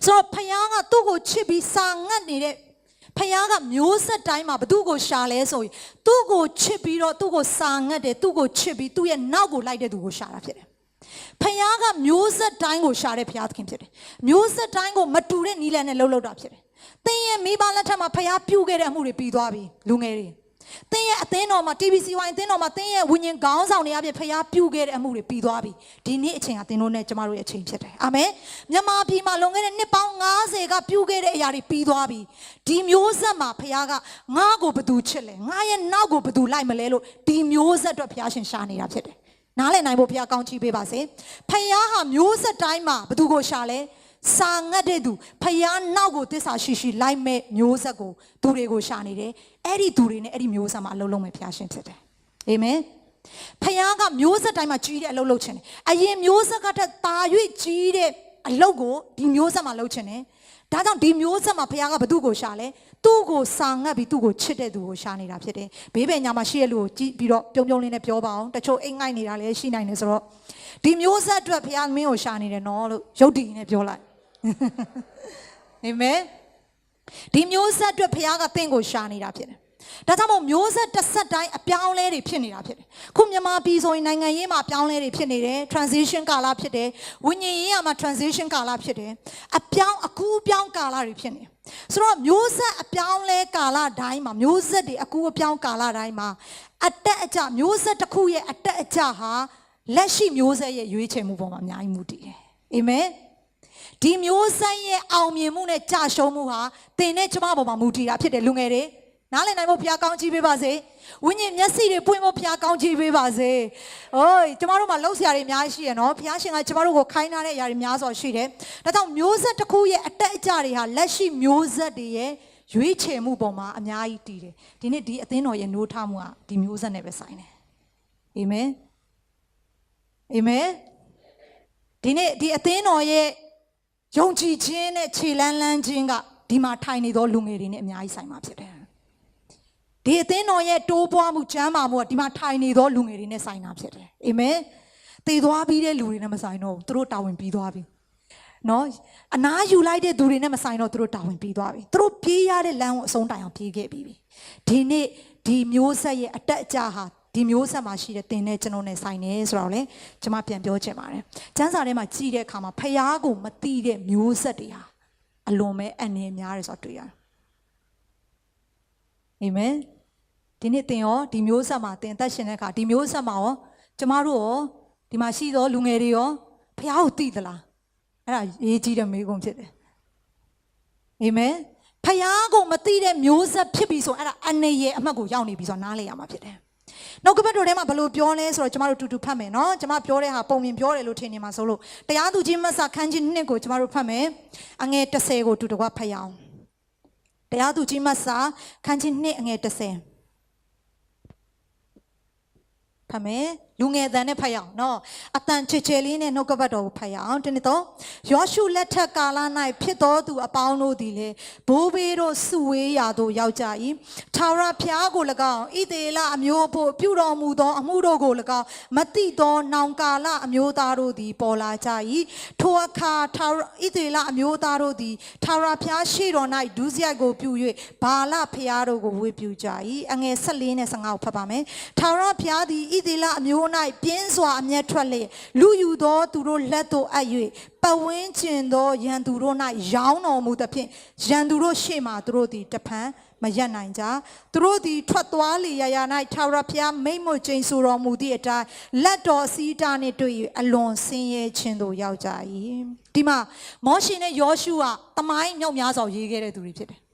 ဆိုတော့ဘုရားကသူ့ကိုချစ်ပြီးစာငတ်နေတဲ့ဖခင်ကမျိုးဆက်တိုင်းမှာဘသူ့ကိုရှာလဲဆိုရင်သူ့ကိုချစ်ပြီးတော့သူ့ကိုစာငတ်တယ်သူ့ကိုချစ်ပြီးသူ့ရဲ့နောက်ကိုလိုက်တဲ့သူကိုရှာတာဖြစ်တယ်ဖခင်ကမျိုးဆက်တိုင်းကိုရှာတဲ့ဖခင်သခင်ဖြစ်တယ်မျိုးဆက်တိုင်းကိုမတူတဲ့နီလန်နဲ့လှုပ်လှုပ်တာဖြစ်တယ်သင်ရဲ့မိဘလက်ထက်မှာဖခင်ပြုခဲ့တဲ့အမှုတွေပြီးသွားပြီလူငယ်တွေသင်ရဲ့အသင်းတော်မှာ TBC1 အသင်းတော်မှာသင်ရဲ့ဝိညာဉ်ခေါင်းဆောင်တွေအပြင်ဖခင်ပြုခဲ့တဲ့အမှုတွေပြီးသွားပြီဒီနေ့အချိန်ကသင်တို့နဲ့ကျမတို့ရဲ့အချိန်ဖြစ်တယ်အာမင်မြန်မာပြည်မှာလွန်ခဲ့တဲ့နှစ်ပေါင်း90ကပြုခဲ့တဲ့အရာတွေပြီးသွားပြီဒီမျိုးဆက်မှာဖခင်ကငါ့ကိုဘယ်သူချစ်လဲငါရဲ့နောက်ကိုဘယ်သူလိုက်မလဲလို့ဒီမျိုးဆက်အတွက်ဖခင်ရှင်ရှာနေတာဖြစ်တယ်နားလည်နိုင်ဖို့ဘုရားကောင်းချီးပေးပါစေဖခင်ဟာမျိုးဆက်တိုင်းမှာဘသူကိုရှာလဲစာငတ်တဲ့သူဖခင်နောက်ကိုသစ္စာရှိရှိလိုက်မဲ့မျိုးဆက်ကိုသူတွေကိုရှာနေတယ်အဲ့ဒီသူတွေနဲ့အဲ့ဒီမျိုးဆက်မှာအလုံးလုံးမဲ့ဖခင်ရှင်ဖြစ်တယ်အာမင်ဖခင်ကမျိုးဆက်တိုင်းမှာကြီးတဲ့အလုပ်လုပ်ချင်တယ်အရင်မျိုးဆက်ကတည်းကတာ၍ကြီးတဲ့အလုပ်ကိုဒီမျိုးဆက်မှာလုပ်ချင်တယ်ဒါကြောင့်ဒီမျိုးဆက်မှာဖခင်ကဘသူကိုရှာလဲသူ့ကိုစာငတ်ပြီးသူ့ကိုချစ်တဲ့သူကိုရှာနေတာဖြစ်တယ်ဘေးပင်ညာမှာရှိတဲ့လူကိုကြည့်ပြီးတော့ပြုံးပြုံးလေးနဲ့ပြောပါအောင်တချို့အိမ်ငိုက်နေတာလည်းရှိနိုင်တယ်ဆိုတော့ဒီမျိုးဆက်အတွက်ဖခင်မင်းကိုရှာနေတယ်နော်လို့ရုပ်တည်နဲ့ပြောလိုက်အာမင်ဒီမျိုးဆက်အတွက်ဖခင်ကသင်ကိုရှာနေတာဖြစ်တယ်ဒါကြောင့်မို့မျိုးဆက်တစ်ဆက်တိုင်းအပြောင်းလဲတွေဖြစ်နေတာဖြစ်တယ်ခုမြန်မာပြည်ဆိုရင်နိုင်ငံရေးမှာအပြောင်းလဲတွေဖြစ်နေတယ် transition ကာလဖြစ်တယ်ဝိညာဉ်ရေးမှာ transition ကာလဖြစ်တယ်အခုအပြောင်းကာလတွေဖြစ်နေတယ်ဆိုတော့မျိုးဆက်အပြောင်းလဲကာလတိုင်းမှာမျိုးဆက်တွေအခုအပြောင်းကာလတိုင်းမှာအတက်အကျမျိုးဆက်တစ်ခုရဲ့အတက်အကျဟာလက်ရှိမျိုးဆက်ရဲ့ရွေးချယ်မှုပေါ်မှာအများကြီးမူတည်တယ်အာမင်ဒီမျိုးဆက်ရဲ့အောင်မြင်မှုနဲ့ကြာရှုံးမှုဟာသင်နဲ့ကျမပေါ်မှာမူတည်တာဖြစ်တယ်လူငယ်တွေနားလည်နိုင်ဖို့ဘုရားကောင်းချီးပေးပါစေဝိညာဉ်မျက်စိတွေပွင့်ဖို့ဘုရားကောင်းချီးပေးပါစေဟိုးကျမတို့မှာလှုပ်ရှားတွေအများကြီးရှိရနော်ဘုရားရှင်ကကျမတို့ကိုခိုင်းထားတဲ့အရာတွေများစွာရှိတယ်ဒါကြောင့်မျိုးဆက်တစ်ခုရဲ့အတက်အကျတွေဟာလက်ရှိမျိုးဆက်တွေရဲ့ရွေးချယ်မှုပေါ်မှာအများကြီးတည်တယ်ဒီနေ့ဒီအသင်းတော်ရဲ့နိုးထမှုကဒီမျိုးဆက်နဲ့ပဲဆိုင်တယ်အာမင် အာမင်ဒီနေ့ဒီအသင်းတော်ရဲ့ယုံကြည်ခြင်းနဲ့ခြေလန်းလန်းခြင်းကဒီမှာထိုင်နေသောလူငယ်တွေနဲ့အများကြီးဆိုင်မှာဖြစ်တယ်ဒီအသင်းတော်ရဲ့တိုးပွားမှုကျမ်းမာမှုကဒီမှာထိုင်နေသောလူငယ်တွေနဲ့ဆိုင်တာဖြစ်တယ်အာမင်တည်သွားပြီးတဲ့လူတွေနဲ့မဆိုင်တော့ဘူးသူတို့တာဝန်ပြီးသွားပြီနော်အနားယူလိုက်တဲ့သူတွေနဲ့မဆိုင်တော့သူတို့တာဝန်ပြီးသွားပြီသူတို့ပြေးရတဲ့လမ်းကိုအဆုံးတိုင်အောင်ပြေးခဲ့ပြီးပြီဒီနေ့ဒီမျိုးဆက်ရဲ့အတက်အကျဟာဒီမျိုးဆက်မှာရှိတဲ့သင်နဲ့ကျွန်တော်နဲ့ဆိုင်နေဆိုတော့လေကျွန်မပြန်ပြောချင်ပါတယ်ကျမ်းစာထဲမှာကြည့်တဲ့အခါမှာဖျားကိုမတိတဲ့မျိုးဆက်တွေဟာအလွန်ပဲအနေများတယ်ဆိုတော့တွေ့ရတယ်အာမင်ဒီနေ့သင်ရောဒီမျိုးဆက်မှာသင်အသက်ရှင်တဲ့အခါဒီမျိုးဆက်မှာရောကျမတို့ရောဒီမှာရှိသောလူငယ်တွေရောဖျားကိုတိသလားအဲ့ဒါရေးကြည့်တဲ့မေးခွန်းဖြစ်တယ်အာမင်ဖျားကိုမတိတဲ့မျိုးဆက်ဖြစ်ပြီဆိုအဲ့ဒါအနေရဲ့အမှတ်ကိုရောက်နေပြီဆိုတော့နားလည်ရမှာဖြစ်တယ်နှုတ်ကပတ်တော်ထဲမှာဘယ်လိုပြောလဲဆိုတော့ကျမတို့တူတူဖတ်မယ်နော်ကျမပြောတဲ့ဟာပုံမြင်ပြောတယ်လို့ထင်နေမှာဆိုလို့တရားသူကြီးမဆာခန်းကြီး2ကိုကျမတို့ဖတ်မယ်အငယ်30ကိုတူတကွဖတ်ရအောင်တရားသူကြီးမဆာခန်းကြီး2အငယ်30ဖတ်မယ်လူငယ်တန်နဲ့ဖတ်ရအောင်နော်အတန်ချေချေလေးနဲ့နှုတ်ကပတ်တော်ကိုဖတ်ရအောင်ဒီနေ့တော့ယောရှုလက်ထက်ကာလ၌ဖြစ်တော်သူအပေါင်းတို့သည်လေဘိုးဘေးတို့စုဝေးရာသို့ရောက်ကြ၏ထာဝရဘုရားကို၎င်းဣသေလအမျိုးဖို့ပြုတော်မူသောအမှုတို့ကို၎င်းမတိသောနောင်ကာလအမျိုးသားတို့သည်ပေါ်လာကြ၏ထိုအခါထာဝရဣသေလအမျိုးသားတို့သည်ထာဝရဘုရားရှေ့တော်၌ဒုစရိုက်ကိုပြု၍ဘာလဘုရားတို့ကိုဝေပြုကြ၏အငယ်14နဲ့15ကိုဖတ်ပါမယ်ထာဝရဘုရားသည်ဣသေလအမျိုး၌ပြင်းစွာအမျက်ထွက်လေလူယူသောသူတို့လက်သို့အပ်၍ပဝင်းကျင်သောရန်သူတို့၌ရောင်းတော်မူသဖြင့်ရန်သူတို့ရှေ့မှသူတို့သည်တဖန်မရပ်နိုင်ကြသူတို့သည်ထွက်သွားလေရာရာ၌ထာဝရဘုရားမိန့်မွကျိန်ဆိုတော်မူသည့်အတိုင်းလက်တော်အစည်းတာနှင့်တွေ့၍အလွန်ဆင်းရဲခြင်းသို့ရောက်ကြ၏ဒီမှာမောရှေနဲ့ယောရှုကတမိုင်းမြောက်များစွာရေးခဲ့တဲ့သူတွေဖြစ်တယ်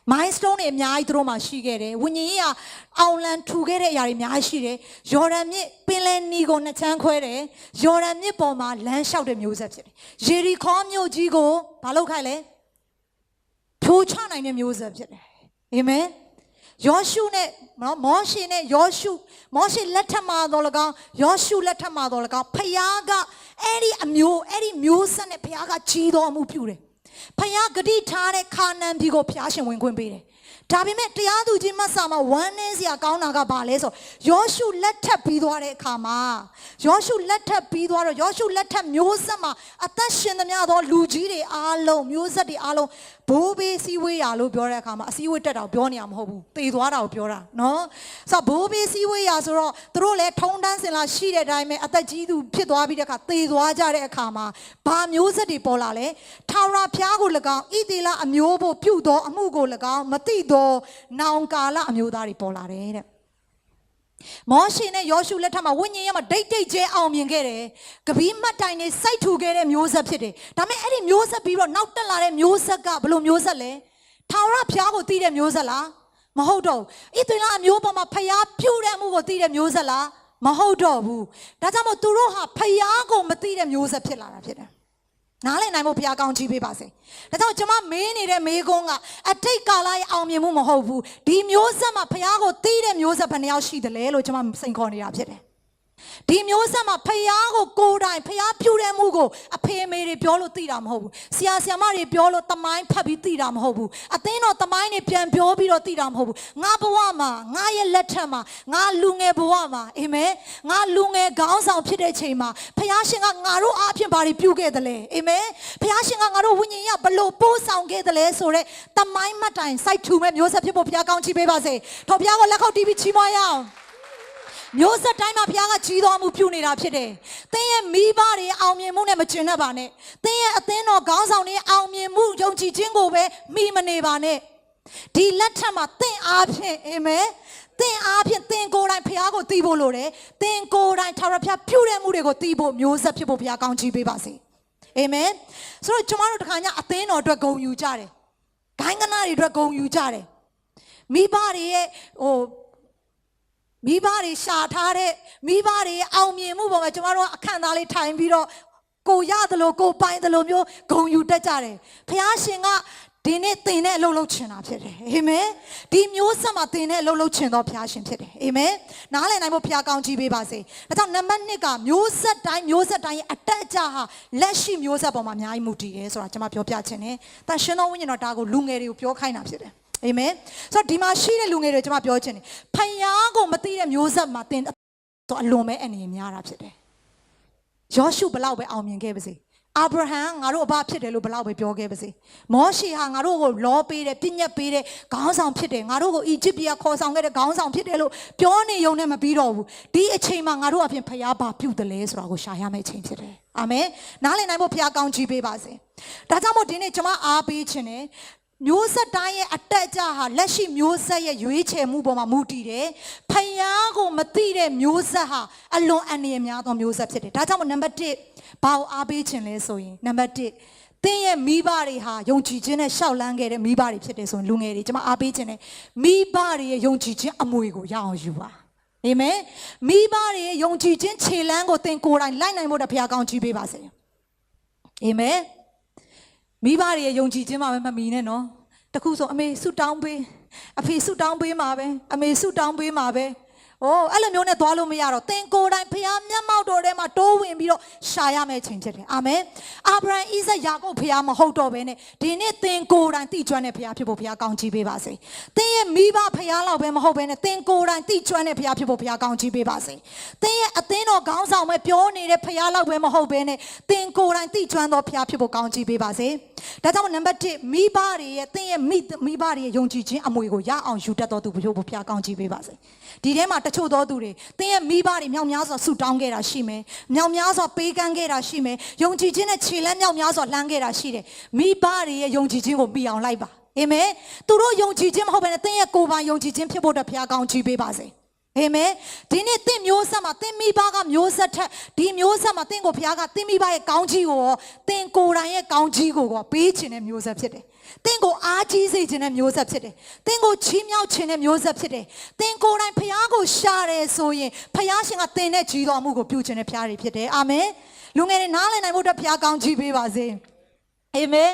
milestone တွေအများကြီးသူတို့မှာရှိခဲ့တယ်ဝိညာဉ်ရေးကအောင်လံထူခဲ့တဲ့အရာတွေအများကြီးရှိတယ်ယော်ဒန်မြစ်ပင်လယ်နီကိုနှစ်ချမ်းခွဲတယ်ယော်ဒန်မြစ်ပေါ်မှာလမ်းလျှောက်တဲ့မျိုးဆက်ဖြစ်တယ်ယေရီခေါမြို့ကြီးကိုဘာလုပ်ခိုင်းလဲထိုးချနိုင်တဲ့မျိုးဆက်ဖြစ်တယ်အာမင်ယောရှုနဲ့မောရှေနဲ့ယောရှုမောရှေလက်ထက်မှာတော့၎င်းယောရှုလက်ထက်မှာတော့၎င်းဖယားကအဲ့ဒီမျိုးဆက်နဲ့ဖယားကကြီးတော်မှုပြုတယ်ဖယားဂတိထားတဲ့ခါနန်ပြည်ကိုဖျားရှင်ဝင်ခွင့်ပေးတယ်ဒါပေမဲ့တရားသူကြီးမဆာမှာဝမ်းနည်းစရာကောင်းတာကဘာလဲဆိုယောရှုလက်ထပ်ပြီးသွားတဲ့အခါမှာယောရှုလက်ထပ်ပြီးသွားတော့ယောရှုလက်ထပ်မျိုးဆက်မှာအသက်ရှင်သမျှသောလူကြီးတွေအားလုံးမျိုးဆက်တွေအားလုံးဘိုးဘေးစည်းဝေးရလို့ပြောတဲ့အခါမှာအစည်းအဝေးတက်တာကိုပြောနေရမှာမဟုတ်ဘူးသေသွားတာကိုပြောတာနော်ဆိုတော့ဘိုးဘေးစည်းဝေးရဆိုတော့သူတို့လည်းထုံတန်းစင်လာရှိတဲ့အတိုင်းပဲအသက်ကြီးသူဖြစ်သွားပြီးတဲ့အခါသေသွားကြတဲ့အခါမှာဘာမျိုးဆက်တွေပေါ်လာလဲထာဝရဘုရားကို၎င်းဣသေလအမျိုးဖို့ပြုသောအမှုကို၎င်းမတိသောနောင်ကာလအမျိုးသားတွေပေါ်လာတယ်တဲ့မောရှေနဲ့ယောရှုလက်ထက်မှာဝိညာဉ်ရေးမှာဒိတ်ဒိတ်ကျဲအောင်မြင်ခဲ့တယ်။ကပီးမှတ်တိုင်တွေစိုက်ထူခဲ့တဲ့မျိုးဆက်ဖြစ်တယ်။ဒါပေမဲ့အဲ့ဒီမျိုးဆက်ပြီးတော့နောက်တက်လာတဲ့မျိုးဆက်ကဘယ်လိုမျိုးဆက်လဲ။ထာဝရဘုရားကိုသိတဲ့မျိုးဆက်လား။မဟုတ်တော့ဘူး။ဣသရေလအမျိုးပေါ်မှာဖျားပြုတ်တဲ့မှုကိုသိတဲ့မျိုးဆက်လား။မဟုတ်တော့ဘူး။ဒါကြောင့်မို့သူတို့ဟာဖျားကိုမသိတဲ့မျိုးဆက်ဖြစ်လာတာဖြစ်တယ်။နားလည်နိုင်ဖို့ဘုရားကောင်းချီးပေးပါစေ။ဒါကြောင့်ကျွန်မမေးနေတဲ့မေးခွန်းကအတိတ်ကာလရဲ့အောင်မြင်မှုမဟုတ်ဘူး။ဒီမျိုးဆက်မှာဘုရားကိုသိတဲ့မျိုးဆက်ဘယ်နှယောက်ရှိသလဲလို့ကျွန်မစိန်ခေါ်နေတာဖြစ်တယ်။ဒီမျိုးဆက်မှာဖျားကိုကိုယ်တိုင်ဖျားပြုတဲ့မှုကိုအဖေမေတွေပြောလို့သိတာမဟုတ်ဘူးဆရာဆရာမတွေပြောလို့တမိုင်းဖတ်ပြီးသိတာမဟုတ်ဘူးအသင်းတော်တမိုင်းတွေပြန်ပြောပြီးတော့သိတာမဟုတ်ဘူးငါဘဝမှာငါရဲ့လက်ထက်မှာငါလူငယ်ဘဝမှာအာမင်ငါလူငယ်ခေါင်းဆောင်ဖြစ်တဲ့ချိန်မှာဖျားရှင်ကငါတို့အားဖြင့်ဘာတွေပြုခဲ့သလဲအာမင်ဖျားရှင်ကငါတို့ဝိညာဉ်ရဘလို့ပို့ဆောင်ခဲ့သလဲဆိုတဲ့တမိုင်းမှတ်တိုင်စိုက်ထူမဲ့မျိုးဆက်ဖြစ်ဖို့ဘုရားကောင်းချီးပေးပါစေထော်ဘုရားကိုလက်ခုပ်တီးပြီးချီးမွမ်းရအောင်မျိုးဆက်တိုင်းမှာဘုရားကကြီးတော်မူပြုနေတာဖြစ်တယ်။သင်ရဲ့မိဘတွေအောင်မြင်မှုနဲ့မကျင်တတ်ပါနဲ့။သင်ရဲ့အသင်းတော်ခေါင်းဆောင်တွေအောင်မြင်မှုယုံကြည်ခြင်းကိုပဲမိမနေပါနဲ့။ဒီလက်ထက်မှာသင်အားဖြင့်အာမင်။သင်အားဖြင့်သင်ကိုယ်တိုင်ဘုရားကိုသိဖို့လိုတယ်။သင်ကိုယ်တိုင်ထာဝရဘုရားပြုတဲ့မှုတွေကိုသိဖို့မျိုးဆက်ဖြစ်ဖို့ဘုရားကောင်းချီးပေးပါစေ။အာမင်။ဆိုတော့ကျွန်တော်တို့တခါညအသင်းတော်အတွက်ဂုဏ်ယူကြတယ်။ဂိုင်းကနာတွေအတွက်ဂုဏ်ယူကြတယ်။မိဘတွေရဲ့မိဘတွေရှာထားတဲ့မိဘတွေအောင်မြင်မှုပေါ်မှာကျွန်တော်တို့အခန့်သားလေးထိုင်ပြီးတော့ကိုရသလိုကိုပိုင်သလိုမျိုးဂုဏ်ယူတတ်ကြတယ်။ဘုရားရှင်က ဒီနေ့သင်နဲ့အလုပ်လုပ်ချင်တာဖြစ်တယ်အာမင်ဒီမျိုးဆက်မှာသင်နဲ့အလုပ်လုပ်ချင်သောဘုရားရှင်ဖြစ်တယ်အာမင်နားလည်နိုင်ဖို့ဘုရားကောင်းကြီးပေးပါစေဒါကြောင့်နံပါတ်1ကမျိုးဆက်တိုင်းရဲ့အတက်အကျဟာလက်ရှိမျိုးဆက်ပေါ်မှာအများကြီးမူတည်တယ်ဆိုတာကျွန်မပြောပြချင်တယ်တန်ရှင်သောဝိညာဉ်တော်ဒါကိုလူငယ်တွေကိုပြောခိုင်းတာဖြစ်တယ်အာမင်ဆိုတော့ဒီမှာရှိတဲ့လူငယ်တွေကျွန်မပြောချင်တယ်ဖခင်ကိုမသိတဲ့မျိုးဆက်မှာသင်ဆိုအလွန်ပဲအနေများတာဖြစ်တယ်ယောရှုဘလောက်ပဲအောင်မြင်ခဲ့ပါစေအာဗြဟံငါတို့အဘဖြစ်တယ်လို့ဘလောက်ပဲပြောခဲ့ပါစေမောရှေဟာငါတို့ကိုလောပေးတယ်ပြည့်ညက်ပေးတယ်ခေါင်းဆောင်ဖြစ်တယ်ငါတို့ကိုအီဂျစ်ပြည်ကခေါ်ဆောင်ခဲ့တဲ့ခေါင်းဆောင်ဖြစ်တယ်လို့ပြောနေုံနဲ့မပြီးတော့ဘူးဒီအချိန်မှာငါတို့အပြင်ဖခင်ဘာပြုတယ်လဲဆိုတာကိုရှာရမယ့်အချိန်ဖြစ်တယ်အာမင်နားလည်နိုင်ဖို့ဖခင်ကောင်းချီးပေးပါစေဒါကြောင့်မို့ဒီနေ့ကျွန်မအားပေးခြင်းနဲ့မျိုးဆက်တိုင်းရဲ့အတက်အကျဟာလက်ရှိမျိုးဆက်ရဲ့ရွေးချယ်မှုပေါ်မှာမူတည်တယ်။ဖယားကိုမသိတဲ့မျိုးဆက်ဟာအလွန်အန္တရာယ်များသောမျိုးဆက်ဖြစ်တယ်။ဒါကြောင့်မို့နံပါတ်1ဘာကိုအားပေးခြင်းလဲဆိုရင်နံပါတ်1သင်ရဲ့မိဘတွေဟာယုံကြည်ခြင်းနဲ့ရှောက်လန်းခဲ့တဲ့မိဘတွေဖြစ်တယ်ဆိုရင်လူငယ်တွေကျွန်မအားပေးခြင်းနဲ့မိဘတွေရဲ့ယုံကြည်ခြင်းအမွေကိုရအောင်ယူပါ။အာမင်။မိဘတွေရဲ့ယုံကြည်ခြင်းခြေလှမ်းကိုသင်ကိုယ်တိုင်လိုက်နိုင်ဖို့ဘုရားကောင်းချီးပေးပါစေ။အာမင်။မိဘတွေရဲ့ယုံကြည်ခြင်းမှပဲမမီနဲ့နော်တခုဆိုအမေဆုတောင်းပေးအဖေဆုတောင်းပေးမှာပဲအမေဆုတောင်းပေးမှာပဲ။အိုးအဲ့လိုမျိုးနဲ့သွားလို့မရတော့သင်ကိုယ်တိုင်ဖခင်မျက်မှောက်တော်ထဲမှာတိုးဝင်ပြီးတော့ရှာရမယ့်ချိန်ဖြစ်တယ်။အာမင်။အာဗြဟံဣဇက်ယာကုပ်ဖခင်မဟုတ်တော့ဘဲနဲ့ဒီနေ့သင်ကိုယ်တိုင်တိကျွမ်းတဲ့ဖခင်ဖြစ်ဖို့ဖခင်ကောင်းချီးပေးပါစေ။သင်ရဲ့မိဘဖခင်လောက်ပဲမဟုတ်ဘဲနဲ့သင်ကိုယ်တိုင်တိကျွမ်းတဲ့ဖခင်ဖြစ်ဖို့ဖခင်ကောင်းချီးပေးပါစေ။သင်ရဲ့အသင်းတော်ခေါင်းဆောင်ပဲပြောနေတဲ့ဖခင်လောက်ပဲမဟုတ်ဘဲနဲ့သင်ကိုယ်တိုင်တိကျွမ်းသောဖခင်ဖြစ်ဖို့ကောင်းချီးပေးပါစေ။ဒါကြောင့်နံပါတ်1မိဘတွေရဲ့သင်ရဲ့မိဘတွေရဲ့ယုံကြည်ခြင်းအမွေကိုရအောင်ယူတတ်တော်သူဖြစ်ဖို့ဖခင်ကောင်းချီးပေးပါစေ။ဒီထဲမှာတချို့သောသူတွေသင်ရဲ့မိဘတွေမြောက်များစွာဆုတောင်းခဲ့တာရှိမယ်မြောက်များစွာပေးကမ်းခဲ့တာရှိမယ်ယုံကြည်ခြင်းနဲ့ခြေလက်မြောက်များစွာလှမ်းခဲ့တာရှိတယ်မိဘတွေရဲ့ယုံကြည်ခြင်းကိုပြီးအောင်လိုက်ပါအာမင်သူတို့ယုံကြည်ခြင်းမဟုတ်ဘဲနဲ့သင်ရဲ့ကိုယ်ပိုင်ယုံကြည်ခြင်းဖြစ်ဖို့အတွက်ဘုရားကောင်းချီးပေးပါစေအာမင်ဒီနေ့သင်မျိုးဆက်မှာသင်မိဘကမျိုးဆက်ထက်ဒီမျိုးဆက်မှာသင်ကိုဘုရားကသင်မိဘရဲ့ကောင်းချီးကိုသင်ကိုယ်တိုင်ရဲ့ကောင်းချီးကိုပေးခြင်းတဲ့မျိုးဆက်ဖြစ်တယ်သင်ကိုအားကြီးစေခြင်းတဲ့မျိုးဆက်ဖြစ်တယ်သင်ကိုချီးမြှောက်ခြင်းတဲ့မျိုးဆက်ဖြစ်တယ်သင်ကိုယ်တိုင်ဘုရားကိုရှာတယ်ဆိုရင်ဘုရားရှင်ကသင်နဲ့ကြီးတော်မှုကိုပြုခြင်းတဲ့ဘုရားတွေဖြစ်တယ်အာမင်လူငယ်တွေနားလည်နိုင်ဖို့အတွက်ဘုရားကောင်းချီးပေးပါစေအာမင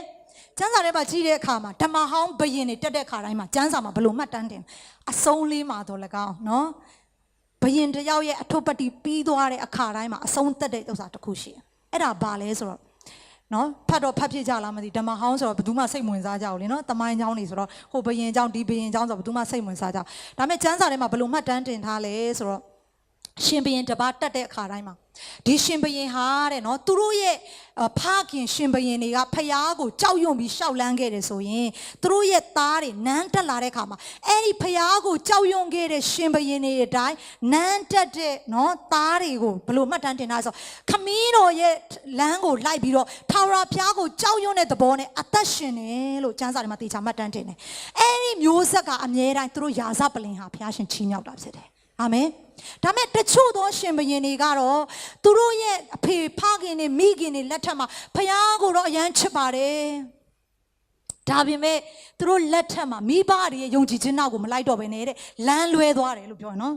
်ကျမ်းစာထဲမှာကြည့်တဲ့အခါမှာဓမ္မဟောင်းဘယင်တွေတက်တဲ့အခါတိုင်းမှာကျမ်းစာမှာဘလို့မှတ်တမ်းတင်အဆုံးလေးမှာတော့၎င်းနော်ဘယင်တယောက်ရဲ့အထုပ်ပတ္တိပြီးသွားတဲ့အခါတိုင်းမှာအဆုံးသက်တဲ့ဥစ္စာတစ်ခုရှိတယ်အဲ့ဒါဘာလဲဆိုတော့နော်ဖတ်တော့ဖတ်ဖြစ်ကြလားမသိဓမ္မဟောင်းဆိုတော့ဘယ်သူမှစိတ်ဝင်စားကြဘူးလေနော်တမိုင်းเจ้าနေဆိုတော့ဟိုဘယင်เจ้าဒီဘယင်เจ้าဆိုတော့ဘယ်သူမှစိတ်ဝင်စားကြဒါပေမဲ့ကျမ်းစာထဲမှာဘလို့မှတ်တမ်းတင်ထားလဲဆိုတော့ရှင်ဘယင်တပါတက်တဲ့အခါတိုင်းမှာဒီရှင်ဘယင်ဟာတဲ့နော်သူတို့ရဲ့ဖခင်ရှင်ဘယင်တွေကဖယားကိုကြောက်ရွံ့ပြီးရှောက်လန်းခဲ့တယ်ဆိုရင်သူတို့ရဲ့သားတွေနန်းတက်လာတဲ့အခါမှာအဲ့ဒီဖယားကိုကြောက်ရွံ့ခဲ့တဲ့ရှင်ဘယင်တွေအတိုင်းနန်းတက်တဲ့နော်သားတွေကိုဘလို့မှတ်တမ်းတင်တာဆိုခမီးတော်ရဲ့လမ်းကိုလိုက်ပြီးတော့ထာဝရဘုရားကိုကြောက်ရွံ့တဲ့သဘောနဲ့အသက်ရှင်တယ်လို့ကျမ်းစာထဲမှာသေချာမှတ်တမ်းတင်တယ်အဲ့ဒီမျိုးဆက်ကအမြဲတမ်းသူတို့ယာဇပလင်ဟာဘုရားရှင်ချီးမြှောက်တာဖြစ်တယ်အာမင်ဒါမဲ့တချို့သောရှင်ဘုရင်တွေကတော့သူတို့ရဲ့အဖေဖခင်တွေမိခင်တွေလက်ထက်မှာဖခင်ကိုတော့အယမ်းချစ်ပါတယ်ဒါပေမဲ့သူတို့လက်ထက်မှာမိဘတွေရဲ့ယုံကြည်ခြင်းနောက်ကိုမလိုက်တော့ဘဲနဲ့တဲ့လမ်းလွဲသွားတယ်လို့ပြောရနော်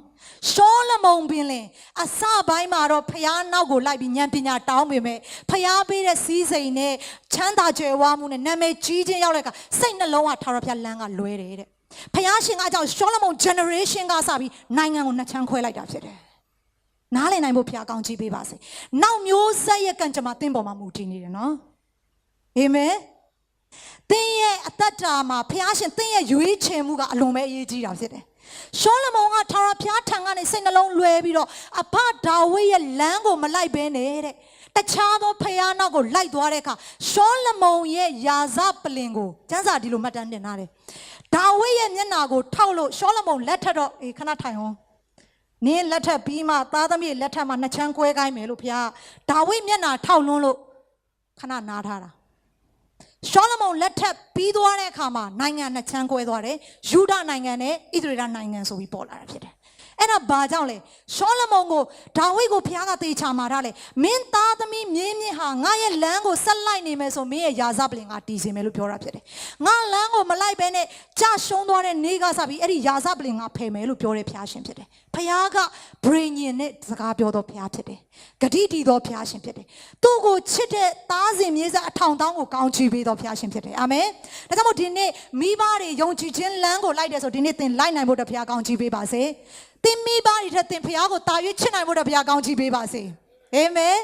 ရှောလမုန်ပင်လင်အစပိုင်းမှာတော့ဖခင်နောက်ကိုလိုက်ပြီးဉာဏ်ပညာတောင်းပေမဲ့ဖခင်ပေးတဲ့စီးစိမ်နဲ့ချမ်းသာကြွယ်ဝမှုနဲ့နာမည်ကြီးခြင်းရောက်တဲ့အခါစိတ်နှလုံးကထာဝရဘုရားလမ်းကလွဲတယ်တဲ့ဖယားရှင်ကကြောင့်ရှောလမုန် generation ကစပြီးနိုင်ငံကိုနှစ်ချမ်းခွဲလိုက်တာဖြစ်တယ်။နားလည်နိုင်ဖို့ဖယားကောင်းချီးပေးပါစေ။နောက်မျိုးဆက်ရဲ့ကံကြမ္မာသင်ပေါ်မှာမူတည်နေတယ်နော်။အာမင်။သင်ရဲ့အသက်တာမှာဖယားရှင်သင်ရဲ့ရွေးချယ်မှုကအလွန်ပဲအရေးကြီးတာဖြစ်တယ်။ရှောလမုန်ကထာဝရဘုရားထံကနေစိတ်နှလုံးလွဲပြီးတော့အဖဒါဝိဒ်ရဲ့လမ်းကိုမလိုက်ဘဲနဲ့တဲ့တခြားသောဖယားနောက်ကိုလိုက်သွားတဲ့အခါရှောလမုန်ရဲ့ယာဇပလင်ကိုကျမ်းစာဒီလိုမှတ်တမ်းတင်ထားတယ်ဒါဝိဒ်ရဲ့မျက်နာကိုထောက်လို့ရှောလမုန်လက်ထက်တော့ခဏထိုင်အောင်နင်းလက်ထက်ပြီးမှသားသမီးလက်ထက်မှာနှစ်ချမ်းကွဲခိုင်းမယ်လို့ဘုရားဒါဝိဒ်မျက်နာထောက်လွန်းလို့ခဏနားထားတာရှောလမုန်လက်ထက်ပြီးသွားတဲ့အခါမှာနိုင်ငံနှစ်ချမ်းကွဲသွားတယ်ယူဒနိုင်ငံနဲ့ဣသရေလနိုင်ငံဆိုပြီးပေါ်လာတာဖြစ်တယ် အဲ့ဒါဘာကြောင့်လဲရှောလမုန်ကိုဒါဝိဒ်ကိုဘုရားကသေချာမှာထားလေမင်းသားသမီးမြင်းမြင့်ဟာငါရဲ့လမ်းကိုဆက်လိုက်နေမယ်ဆိုမင်းရဲ့ယာဇပလင်ကတည်စေမယ်လို့ပြောတာဖြစ်တယ်ငါလမ်းကိုမလိုက်ဘဲနဲ့ကြာရှုံးသွားတဲ့နေ့ကစပြီးအဲ့ဒီယာဇပလင်ကဖယ်မယ်လို့ပြောတဲ့ဘုရားရှင်ဖြစ်တယ်ဘုရားကဗြိဉ္ဉ်နဲ့စကားပြောတော့ဘုရားဖြစ်တယ်ဂတိတည်သောဘုရားရှင်ဖြစ်တယ်သူ့ကိုချစ်တဲ့သားစဉ်မြေးဆက်အထောင်တောင်းကိုကောင်းချီးပေးသောဘုရားရှင်ဖြစ်တယ်အာမင်ဒါကြောင့်မို့ဒီနေ့မိဘတွေယုံကြည်ခြင်းလမ်းကိုလိုက်တယ်ဆိုဒီနေ့သင်လိုက်နိုင်ဖို့တဘုရားကောင်းချီးပေးပါစေသင်မိဘတွေထက်သင်ဘုရားကိုတာ၍ချစ်နိုင်ဖို့တဘုရားကောင်းချီးပေးပါစေအာမင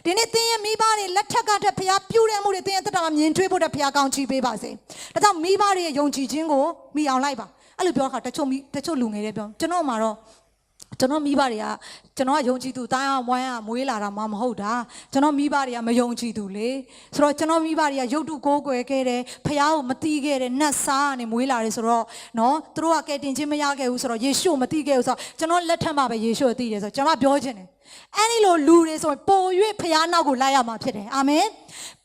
်ဒီနေ့သင်ရဲ့မိဘတွေလက်ထက်ကတည်းကဘုရားပြုတဲ့မှုတွေသင်ရဲ့တက်တာမှာမြင်တွေ့ဖို့တဘုရားကောင်းချီးပေးပါစေဒါကြောင့်မိဘတွေရဲ့ယုံကြည်ခြင်းကိုမိအောင်လိုက်ပါအဲ့လိုပြောခါတချို့လူငယ်တွေပြောကျွန်တော်မှာတော့ကျွန်တော်မိဘတွေကကျွန်တော်ကယုံကြည်သူတိုင်းအောင်ဝိုင်းအောင်မွေးလာတာမှမဟုတ်တာကျွန်တော်မိဘတွေကမယုံကြည်သူလေဆိုတော့ကျွန်တော်မိဘတွေကရုပ်တုကိုးကွယ်ခဲ့တယ်ဖះကိုမတီးခဲ့တယ်နတ်စားကနေမွေးလာတယ်ဆိုတော့နော်သူတို့ကကယ်တင်ခြင်းမရခဲ့ဘူးဆိုတော့ယေရှုကိုမတီးခဲ့ဘူးဆိုတော့ကျွန်တော်လက်ထက်မှာပဲယေရှုကိုတီးတယ်ဆိုတော့ကျွန်တော်ပြောချင်တယ်အဲ့ဒီလိုလူတွေဆိုရင်ပို၍ဖះနောက်ကိုလိုက်ရမှာဖြစ်တယ်အာမင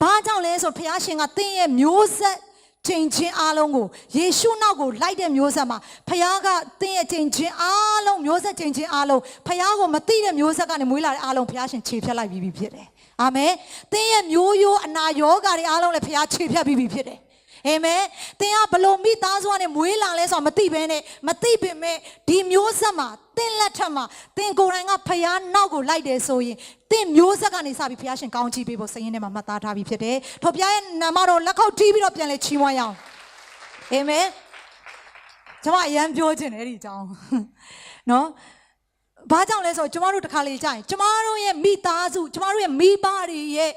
်ဘာကြောင့်လဲဆိုဖះရှင်ကသင်ရဲ့မျိုးဆက်ချိန်ချင်းအားလုံးကိုယေရှုနောက်ကိုလိုက်တဲ့မျိုးဆက်မှာဖခင်ကသင်ရဲ့ချိန်ချင်းအားလုံးမျိုးဆက်ချိန်ချင်းအားလုံးဖခင်ကိုမသိတဲ့မျိုးဆက်ကနေမွေးလာတဲ့အားလုံးဖခင်ရှင်ခြေဖြတ်လိုက်ပြီးဖြစ်တယ်အာမင်သင်ရဲ့မျိုးရိုးအနာရောဂါတွေအားလုံးလည်းဖခင်ခြေဖြတ်ပြီးဖြစ်တယ်အာမင်သင်ကဘလို့မိသားစုကနေမွေးလာလဲဆိုတော့မသိဘဲနဲ့မသိပေမဲ့ဒီမျိုးဆက်မှာသင်လက်ထက်မှာသင်ကိုယ်တိုင်ကဖခင်နောက်ကိုလိုက်တယ်ဆိုရင်သင်မျိုးဆက်ကနေစပြီးဖခင်ရှင်ကောင်းချီးပေးဖို့စိတ်ရင်းထဲမှာမှတ်သားထားပြီးဖြစ်တယ်။ထို့ဘုရားရဲ့နာမတော်လက်ခုပ်တီးပြီးတော့ပြန်လဲချီးမွမ်းရအောင်။အာမင်။ကျွန်မအရန်ပြောချင်တယ်ဒီအကြောင်း။နော်။ဘာကြောင့်လဲဆိုတော့ကျွန်တော်တို့တစ်ခါလေကြာရင်ကျွန်တော်တို့ရဲ့မိသားစုကျွန်တော်တို့ရဲ့မိဘတွေရဲ့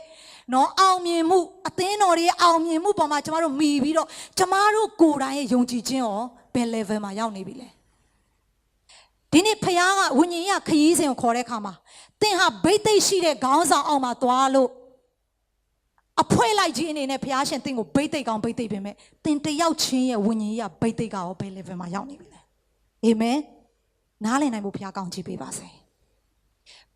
နော်အောင်မြင်မှုအသင်းတော်ရဲ့အောင်မြင်မှုပေါ်မှာကျမတို့မိပြီးတော့ကျမတို့ကိုယ်တိုင်ရဲ့ယုံကြည်ခြင်းရောဘယ် level မှာရောက်နေပြီလဲဒီနေ့ဖခင်ကဝိညာဉ်ရေးခရီးစဉ်ကိုခေါ်တဲ့အခါမှာသင်ဟာဘိသိက်ရှိတဲ့ခေါင်းဆောင်အောက်မှာသွားလို့အဖွဲလိုက်ခြင်းအနေနဲ့ဖခင်ရှင်သင်ကိုဘိသိက်ကောင်းဘိသိက်ပင်မဲ့သင်တယောက်ချင်းရဲ့ဝိညာဉ်ရေးဘိသိက်ကရောဘယ် level မှာရောက်နေပြီလဲအာမင်နားလည်နိုင်ဖို့ဖခင်ကောင်းချီးပေးပါစေ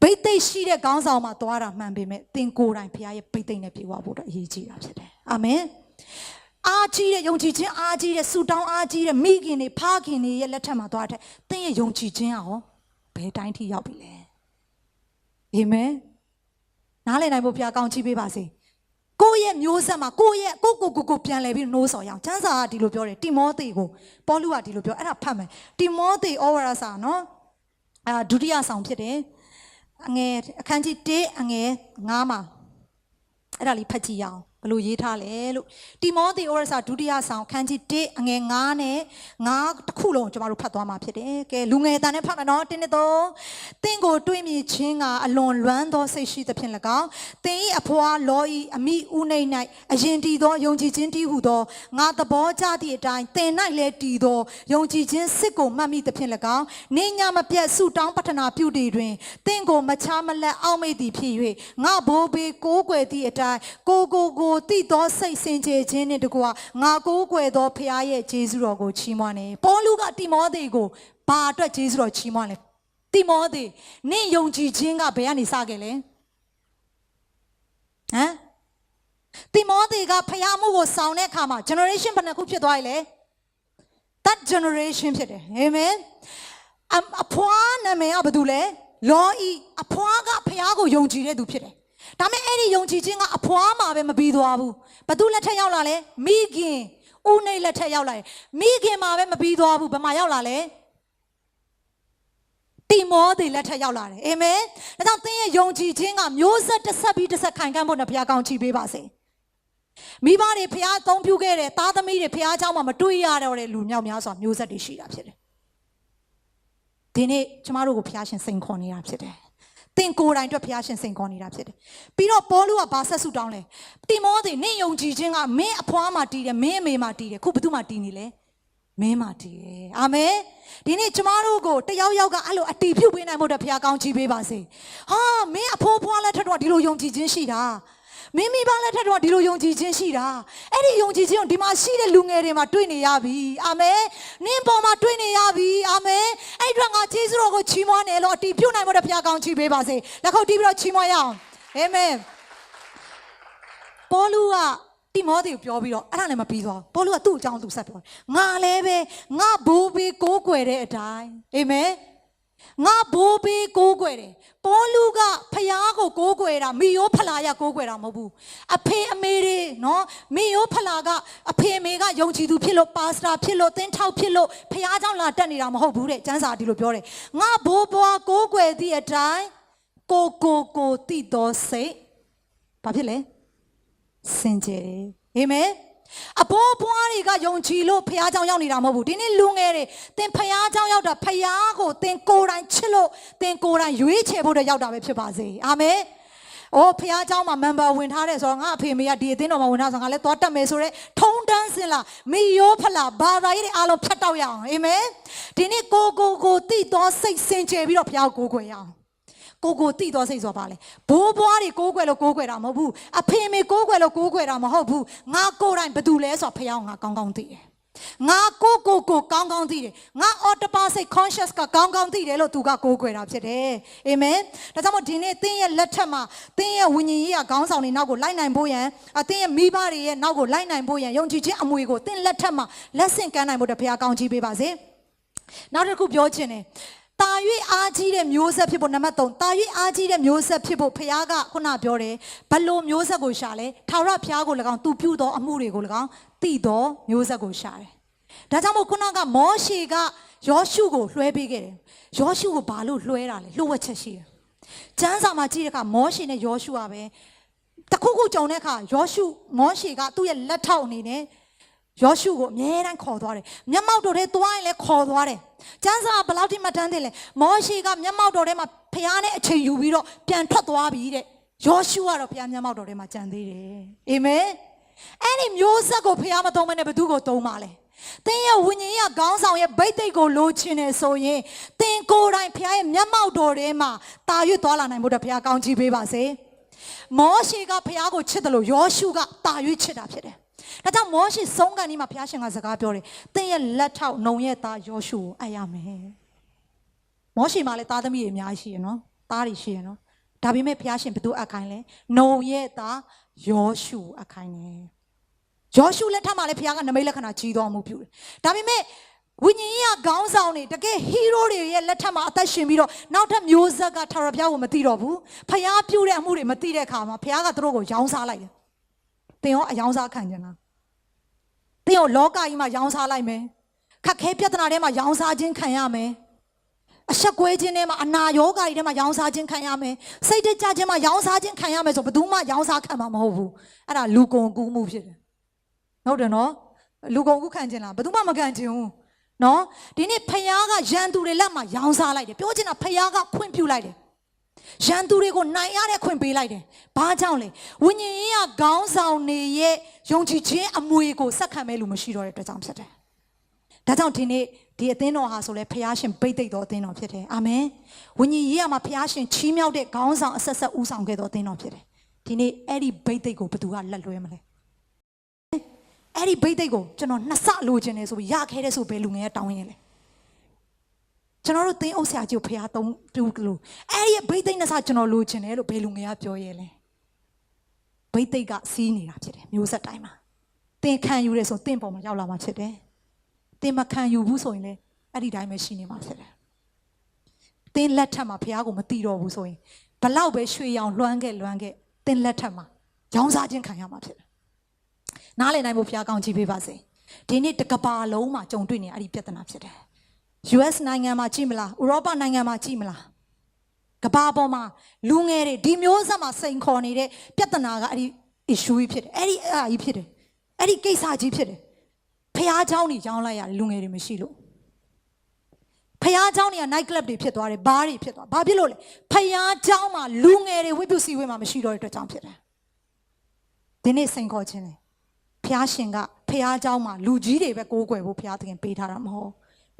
ဘိသိက်ရှိတဲ့ခေါင်းဆောင်မှာသွားတာမှန်ပေမဲ့သင်ကိုယ်တိုင်ဖခင်ရဲ့ဘိသိက်နဲ့ပြေဝဖို့တော့အရေးကြီးတာဖြစ်တယ်အာမင်အားကြီးတဲ့ယုံကြည်ခြင်းအားကြီးတဲ့ဆူတောင်းအားကြီးတဲ့မိခင်တွေဖခင်တွေရဲ့လက်ထက်မှာသွားတဲ့သင်ရဲ့ယုံကြည်ခြင်းရောဘယ်တိုင်းထိရောက်ပြီလဲအာမင်နားလည်နိုင်ဖို့ဖခင်ကောင်းချီးပေးပါစေကိုယ့်ရဲ့မျိုးဆက်မှာကိုယ့်ရဲ့ကိုပြန်လဲပြီးနှိုးဆော်ရအောင်ကျမ်းစာကဒီလိုပြောတယ်တိမောသေကိုပေါလုကဒီလိုပြောအဲ့ဒါဖတ်မယ်တိမောသေဩဝါဒစာနော်ဒုတိယဆောင်ဖြစ်တယ်အငယ်အခန်းကြီး1အငယ်9မှာအဲ့ဒါလေးဖတ်ကြည့်ရအောင်ဘလို့ရေးထားလဲလို့တိမောသေဩဝါဒစာဒုတိယဆောင်ခန်းကြီး1အငယ်9နဲ့9တစ်ခုလုံးကျွန်တော်တို့ဖတ်သွားမှာဖြစ်တယ်ကဲလူငယ်တန်နဲ့ဖတ်မယ်နော်1 2 3သင်ကိုတွေးမြင်ခြင်းကအလွန်လွမ်းသောစိတ်ရှိသဖြင့်၎င်းသင်၏အဖွာလောဤအမိဥနှိမ့်၌အရင်တည်သောယုံကြည်ခြင်းတည်ဟုသောငါသဘောကျသည့်အတိုင်းသင်၌လည်းတည်သောယုံကြည်ခြင်းစစ်ကိုမှတ်မိသဖြင့်၎င်းနေညမပြတ်ဆုတောင်းပတနာပြုတည်တွင်သင်ကိုမချမလက်အောက်မေ့သည်ဖြစ်၍ငါဘိုးဘေးကိုးကွယ်သည့်အတိုင်းကိုတိသောစိတ်စင်ကြယ်ခြင်းနှင့်တကွာငါကိုးကွယ်သောဖခင်ရဲ့ဂျေဇုတော်ကိုချီးမွမ်းတယ်ပေါလုကတိမောသေကိုဘာအတွက်ဂျေဇုတော်ချီးမွမ်းလဲတိမောသေနင့်ယုံကြည်ခြင်းကဘယ်ကနေစခဲ့လဲဟမ်တိမောသေကဖခင်မှုကိုဆောင်တဲ့အခါမှာ generation ဘယ်နှခုဖြစ်သွားပြီလဲ that generation ဖြစ်တယ်အာမင်အဖွားနာမည်ကဘာတူလဲလောဤအဖွားကဖခင်ကိုယုံကြည်တဲ့သူဖြစ်တယ်ဒါမဲ့အဲ့ဒီယုံကြည်ခြင်းကအဖွားမှာပဲမပြီးသွားဘူးဘသူလက်ထက်ရောက်လာလဲမိခင်ဦးနှိမ့်လက်ထက်ရောက်လာတယ်မိခင်မှာပဲမပြီးသွားဘူးဘယ်မှာရောက်လာလဲတိမောသေလက်ထက်ရောက်လာတယ်အာမင်ဒါကြောင့်သင်ရဲ့ယုံကြည်ခြင်းကမျိုးဆက်တစ်ဆက်ပြီးတစ်ဆက်ခိုင်ခံ့ဖို့နဲ့ဘုရားကောင်းချီးပေးပါစေမိဘတွေဘုရားအသုံးပြုခဲ့တဲ့သားသမီးတွေဘုရားเจ้าမှာမတွေ့ရတော့တဲ့လူမြောက်များစွာမျိုးဆက်တွေရှိတာဖြစ်တယ်ဒီနေ့ကျမတို့ကိုဘုရားရှင်စိန်ခေါ်နေတာဖြစ်တယ်သင်ကိုယ်တိုင်အတွက်ဘုရားရှင်စိန်ခေါ်နေတာဖြစ်တယ်ပြီးတော့ပေါလုကဘာဆက်ဆုတောင်းလဲတိမောသေနင့်ယုံကြည်ခြင်းကမင်းအဖွားမှာတည်တယ်မင်းအမေမှာတည်တယ်ခုဘယ်သူမှာတည်နေလဲမင်းမှာတည်တယ်အာမင်ဒီနေ့ကျမတို့ကိုတယောက်ယောက်ကအဲ့လိုအတီးပြုတ်ပေးနိုင်ဖို့အတွက်ဘုရားကောင်းချီးပေးပါစေဟာမင်းအဖိုးဖွားလက်ထက်တော့ဒီလိုယုံကြည်ခြင်းရှိတာမင်းမိဘလက်ထက်တော့ဒီလိုယုံကြည်ခြင်းရှိတာအဲ့ဒီယုံကြည်ခြင်းကိုဒီမှာရှိတဲ့လူငယ်တွေမှာတွေ့နေရပြီအာမင်နင်းပေါ်မှာတွေ့နေရပြီအာမင်အဲ့အတွက်ငါယေရှုတော်ကိုချီးမွမ်းတယ်လို့အတီးပြုတ်နိုင်ဖို့အတွက်ဘုရားကောင်းချီးပေးပါစေလက်ခုပ်တီးပြီးတော့ချီးမွမ်းရအောင်အာမင်ပေါလုကတိမောသေကိုပြောပြီးတော့အဲ့ဒါလည်းမပြီးသွားပေါလုကသူ့အကြောင်းသူဆက်ပြောငါလည်းပဲငါဘိုးဘေးကိုးကွယ်တဲ့အတိုင်းအာမင် ငါဘိုးဘေးကိုးကွယ်တယ်ပေါလုကဖယားကိုကိုးကွယ်တာမိယောဖလာရကိုးကွယ်တာမဟုတ်ဘူးအဖေအမေတွေနော်မိယောဖလာကအဖေအမေကယုံကြည်သူဖြစ်လို့ပါစတာဖြစ်လို့သင်းထောက်ဖြစ်လို့ဖယားเจ้าလာတက်နေတာမဟုတ်ဘူးတဲ့ကျမ်းစာဒီလိုပြောတယ်ငါဘိုးဘွားကိုးကွယ်သည့်အတိုင်းကိုတိတော်စိတ်ဘာဖြစ်လဲစင်ကြယ်တယ်အာမင်အဘိုးဘွားတွေကယုံကြည်လို့ဖယားเจ้าရောက်နေတာမဟုတ်ဘူးဒီနေ့လူငယ်တွေသင်ဖယားเจ้าရောက်တာဖယားကိုသင်ကိုယ်တိုင်ချစ်လို့သင်ကိုယ်တိုင်ရွေးချယ်ဖို့ရောက်တာပဲဖြစ်ပါစေအာမင်အိုးဖယားเจ้าမှာ member ဝင်ထားတယ်ဆိုတော့ငါအဖေမေကဒီအသင်းတော်မှာဝင်ထားဆိုငါလည်းသွားတက်မယ်ဆိုတော့ထုံတန်းစင်လာမိယောဖလာဘာသာရေးတွေအားလုံးဖြတ်တောက်ရအောင်အာမင်ဒီနေ့ကိုတိတော်စိတ်စင်ကြယ်ပြီးတော့ဖယားကိုကိုးကွယ်ရအောင်ကိုတိတော်စိတ်ဆိုပါလေဘိုးဘွားတွေကိုးကွယ်လို့ကိုးကွယ်တာမဟုတ်ဘူးအဖေမေကိုးကွယ်လို့ကိုးကွယ်တာမဟုတ်ဘူးငါကိုယ်တိုင်ဘာတူလဲဆိုတော့ဖယားငါကောင်းကောင်းသိတယ်ငါကိုကောင်းကောင်းသိတယ်ငါ autopilot conscious ကကောင်းကောင်းသိတယ်လို့သူကကိုးကွယ်တာဖြစ်တယ်အာမင်ဒါကြောင့်မို့ဒီနေ့သင်ရဲ့လက်ထက်မှာသင်ရဲ့ဝိညာဉ်ရေးကခေါင်းဆောင်တွေနောက်ကိုလိုက်နိုင်ဖို့ရန်သင်ရဲ့မိဘတွေရဲ့နောက်ကိုလိုက်နိုင်ဖို့ရန်ယုံကြည်ခြင်းအမွေကိုသင်လက်ထက်မှာလက်ဆင့်ကမ်းနိုင်ဖို့တဖရားကောင်းချီးပေးပါစေနောက်တစ်ခုပြောချင်တယ်တာ၍အားကြီးတဲ့မျိုးဆက်ဖြစ်ဖို့နံပါတ်3တာ၍အားကြီးတဲ့မျိုးဆက်ဖြစ်ဖို့ဖခင်ကခုနပြောတယ်ဘလို့မျိုးဆက်ကိုရှာလဲထာဝရဘုရားကို၎င်းသူပြုသောအမှုတွေကို၎င်းသိသောမျိုးဆက်ကိုရှာတယ်ဒါကြောင့်မို့ခုနကမောရှေကယောရှုကိုလွှဲပေးခဲ့တယ်ယောရှုကိုဘာလို့လွှဲတာလဲလှုပ်ဝက်ချက်ရှိတယ်ကျမ်းစာမှာကြည့်တဲ့အခါမောရှေနဲ့ယောရှုကပဲတခုခုကြုံတဲ့အခါယောရှုမောရှေကသူ့ရဲ့လက်ထောက်အနေနဲ့ယောရှုကိုအမြဲတမ်းခေါ်သွားတယ်မျက်မှောက်တော်ထဲသွားရင်လည်းခေါ်သွားတယ်ကျမ်းစာဘယ်လောက်ထိမှတ်တမ်းတယ်လဲမောရှေကမျက်မှောက်တော်ထဲမှာဖခင်နဲ့အချိန်ယူပြီးတော့ပြန်ထွက်သွားပြီတဲ့ယောရှုကတော့ဖခင်မျက်မှောက်တော်ထဲမှာကြံသေးတယ်အာမင်အဲ့ဒီမျိုးဆက်ကိုဖခင်မသုံးမနဲ့ဘယ်သူကိုသုံးပါလဲသင်ရဲ့ဝိညာဉ်ရေးခေါင်းဆောင်ရဲ့ဗိတ်သိက်ကိုလိုချင်နေဆိုရင်သင်ကိုယ်တိုင်ဖခင်ရဲ့မျက်မှောက်တော်ထဲမှာတာရွတ်သွားလာနိုင်ဖို့တဖခင်ကောင်းချီးပေးပါစေမောရှေကဖခင်ကိုချစ်တယ်လို့ယောရှုကတာရွတ်ချစ်တာဖြစ်တယ်ဒါကြောင့်မောရှေဆုံးကန်ဒီမှာဘုရားရှင်ကစကားပြောတယ်သင်ရဲ့လက်ထောက်နှုံရဲ့သားယောရှုကိုအပ်ရမယ်မောရှေမှာလည်းသားသမီးတွေအများကြီးရှိရနော်သားတွေရှိရနော်ဒါပေမဲ့ဘုရားရှင်ဘယ်သူအပ်ခိုင်းလဲနှုံရဲ့သားယောရှုအပ်ခိုင်းတယ်ယောရှုလက်ထက်မှာလည်းဘုရားကနမိတ်လက္ခဏာကြီးတော်မူပြုတယ်ဒါပေမဲ့ဝိညာဉ်ရေးခေါင်းဆောင်တွေတကယ်ဟီးရိုးတွေရဲ့လက်ထက်မှာအသက်ရှင်ပြီးတော့နောက်ထပ်မျိုးဆက်ကထာဝရဘုရားကိုမသိတော့ဘူးဘုရားပြုတဲ့အမှုတွေမသိတဲ့အခါမှာဘုရားကသူတို့ကိုရောင်းစားလိုက်တယ်သင်ရောအယောင်းစားခံကြလားသင်ရောလောကကြီးမှာရောင်းစားလိုက်မယ်ခက်ခဲပြဿနာထဲမှာရောင်းစားခြင်းခံရမယ်အဆက်ကွဲခြင်းထဲမှာအနာယောဂါတွေထဲမှာရောင်းစားခြင်းခံရမယ်စိတ်တကြခြင်းမှာရောင်းစားခြင်းခံရမယ်ဆိုဘယ်သူမှရောင်းစားခံမှာမဟုတ်ဘူးအဲ့ဒါလူကုန်ကူးမှုဖြစ်တယ်ဟုတ်တယ်နော်လူကုန်ကူးခံခြင်းလားဘယ်သူမှမခံခြင်းဘူးနော်ဒီနေ့ဖယားကရန်သူတွေလက်မှာရောင်းစားလိုက်တယ်ပြောချင်တာဖယားကခွင့်ပြုလိုက်တယ်ရန်သူတွေကိုနိုင်ရတဲ့ခွင့်ပေးလိုက်တယ်ဘာကြောင့်လဲဝိညာဉ်ရေးခေါင်းဆောင်နေရဲ့ယုံကြည်ခြင်းအမွေကိုစက္ကန့်မဲ့လို့မရှိတော့တဲ့အတွက်ကြောင့်ဖြစ်တယ်ဒါကြောင့်ဒီနေ့ဒီအသင်းတော်ဟာဆိုလဲဖယားရှင်ဗိတ်သိက်တော်အသင်းတော်ဖြစ်တယ်အာမင်ဝိညာဉ်ရေးမှာဖယားရှင်ချီးမြှောက်တဲ့ခေါင်းဆောင်အဆက်ဆက်ဦးဆောင်ခဲ့တော်အသင်းတော်ဖြစ်တယ်ဒီနေ့အဲ့ဒီဗိတ်သိက်ကိုဘယ်သူကလက်လွှဲမလဲအဲ့ဒီဗိတ်သိက်ကိုကျွန်တော်နှစ်ဆလိုချင်တယ်ဆိုပြီးရခဲ့တဲ့ဆိုဘယ်လူငယ်ကတောင်းရင်လဲကျွန်တော်တို့သင်းအုပ်ဆရာကြီးကိုဖျားသုံးပြုလို့အဲ့ဒီဗိတ်သိက်နှစ်ဆကျွန်တော်လိုချင်တယ်လို့ဘယ်လူငယ်ကပြောရဲလဲဗိတ်သိက်ကစီးနေတာဖြစ်တယ်မျိုးဆက်တိုင်းမှာသင်ခံယူရဲဆိုသင်ပေါ်မှာရောက်လာမှာဖြစ်တယ်သင်မခံယူဘူးဆိုရင်လည်းအဲ့ဒီတိုင်းပဲရှိနေမှာဖြစ်တယ်သင်လက်ထက်မှာဖျားကိုမတီးတော့ဘူးဆိုရင်ဘလောက်ပဲရွှေရောင်လွှမ်းခဲ့သင်လက်ထက်မှာရောင်းစားခြင်းခံရမှာဖြစ်တယ်နားလည်နိုင်ဖို့ဖျားကောင်းကြည့်ပေးပါစေဒီနေ့တကဘာလုံးမှာကြုံတွေ့နေအဲ့ဒီပြဿနာဖြစ်တယ်US နိုင်ငံမှာကြည့်မလားဥရောပနိုင်ငံမှာကြည့်မလားကဘာပေါ်မှာလူငယ်တွေဒီမျိုးဆက်မှာစိန်ခေါ်နေတဲ့ပြဿနာကအဲ့ဒီ issue ကြီးဖြစ်တယ်အဲ့ဒီအရာကြီးဖြစ်တယ်အဲ့ဒီကိစ္စကြီးဖြစ်တယ်ဖျားเจ้าနေကြောင်းလိုက်ရတယ်လူငယ်တွေမရှိလို့ဖျားเจ้าနေက night club တွေဖြစ်သွားတယ်ဘားတွေဖြစ်သွားဘာဖြစ်လို့လဲဖျားเจ้าမှာလူငယ်တွေဝိပုစီဝေးမှာမရှိတော့တဲ့အတွက်ကြောင့်ဖြစ်တယ်ဒီနေ့စိန်ခေါ်ခြင်းတယ်ဖျားရှင်ကဖျားเจ้าမှာလူကြီးတွေပဲကိုးကွယ်ဖို့ဖျားသခင်ပေးထားတာမဟုတ်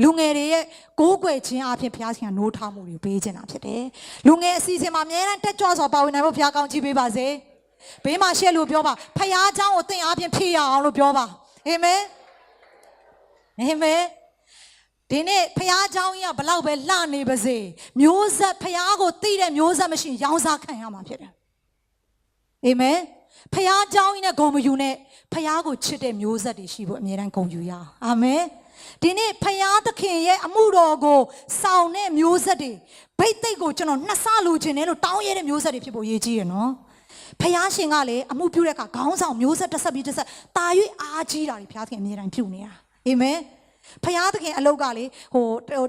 လူငယ်တွေရဲ့ကိုးကွယ်ခြင်းအပြင်ဘုရားရှင်ကနိုးထားမှုတွေပေးခြင်းတာဖြစ်တယ်။လူငယ်အစီအစဉ်မှာအများအားတက်ကြွစွာပါဝင်နိုင်ဖို့ဘုရားကောင်းချီးပေးပါစေ။ဘေးမှာရှေ့လို့ပြောပါဘုရားเจ้าကိုသင်အားဖြင့်ဖြည့်ရအောင်လို့ပြောပါ။အာမင်။အာမင်။ဒီနေ့ဘုရားเจ้าကြီးကဘလောက်ပဲလှနေပါစေမျိုးဆက်ဘုရားကိုသိတဲ့မျိုးဆက်မရှိရောင်းစားခံရမှာဖြစ်တယ်။အာမင်။ဘုရားเจ้าကြီးနဲ့ဂုဏ်မယူနဲ့ဘုရားကိုချစ်တဲ့မျိုးဆက်တွေရှိဖို့အမြဲတမ်းဂုဏ်ယူရအောင်။အာမင်။ ဒီနေ့ဖယားသခင်ရဲ့အမှုတော်ကိုဆောင်တဲ့မျိုးဆက်တွေဘိတ်သိက်ကိုကျွန်တော်နှစ်ဆလိုချင်တယ်လို့တောင်းရတဲ့မျိုးဆက်တွေဖြစ်ဖို့ရည်ကြီးရနော်ဖယားရှင်ကလည်းအမှုပြုတဲ့အခါခေါင်းဆောင်မျိုးဆက်တစ်ဆက်ပြီးတစ်ဆက်တာ၍အားကြီးတာတွေဖယားသခင်အမြဲတမ်းပြုနေတာအာမင်ဖယားသခင်အလုတ်ကလေ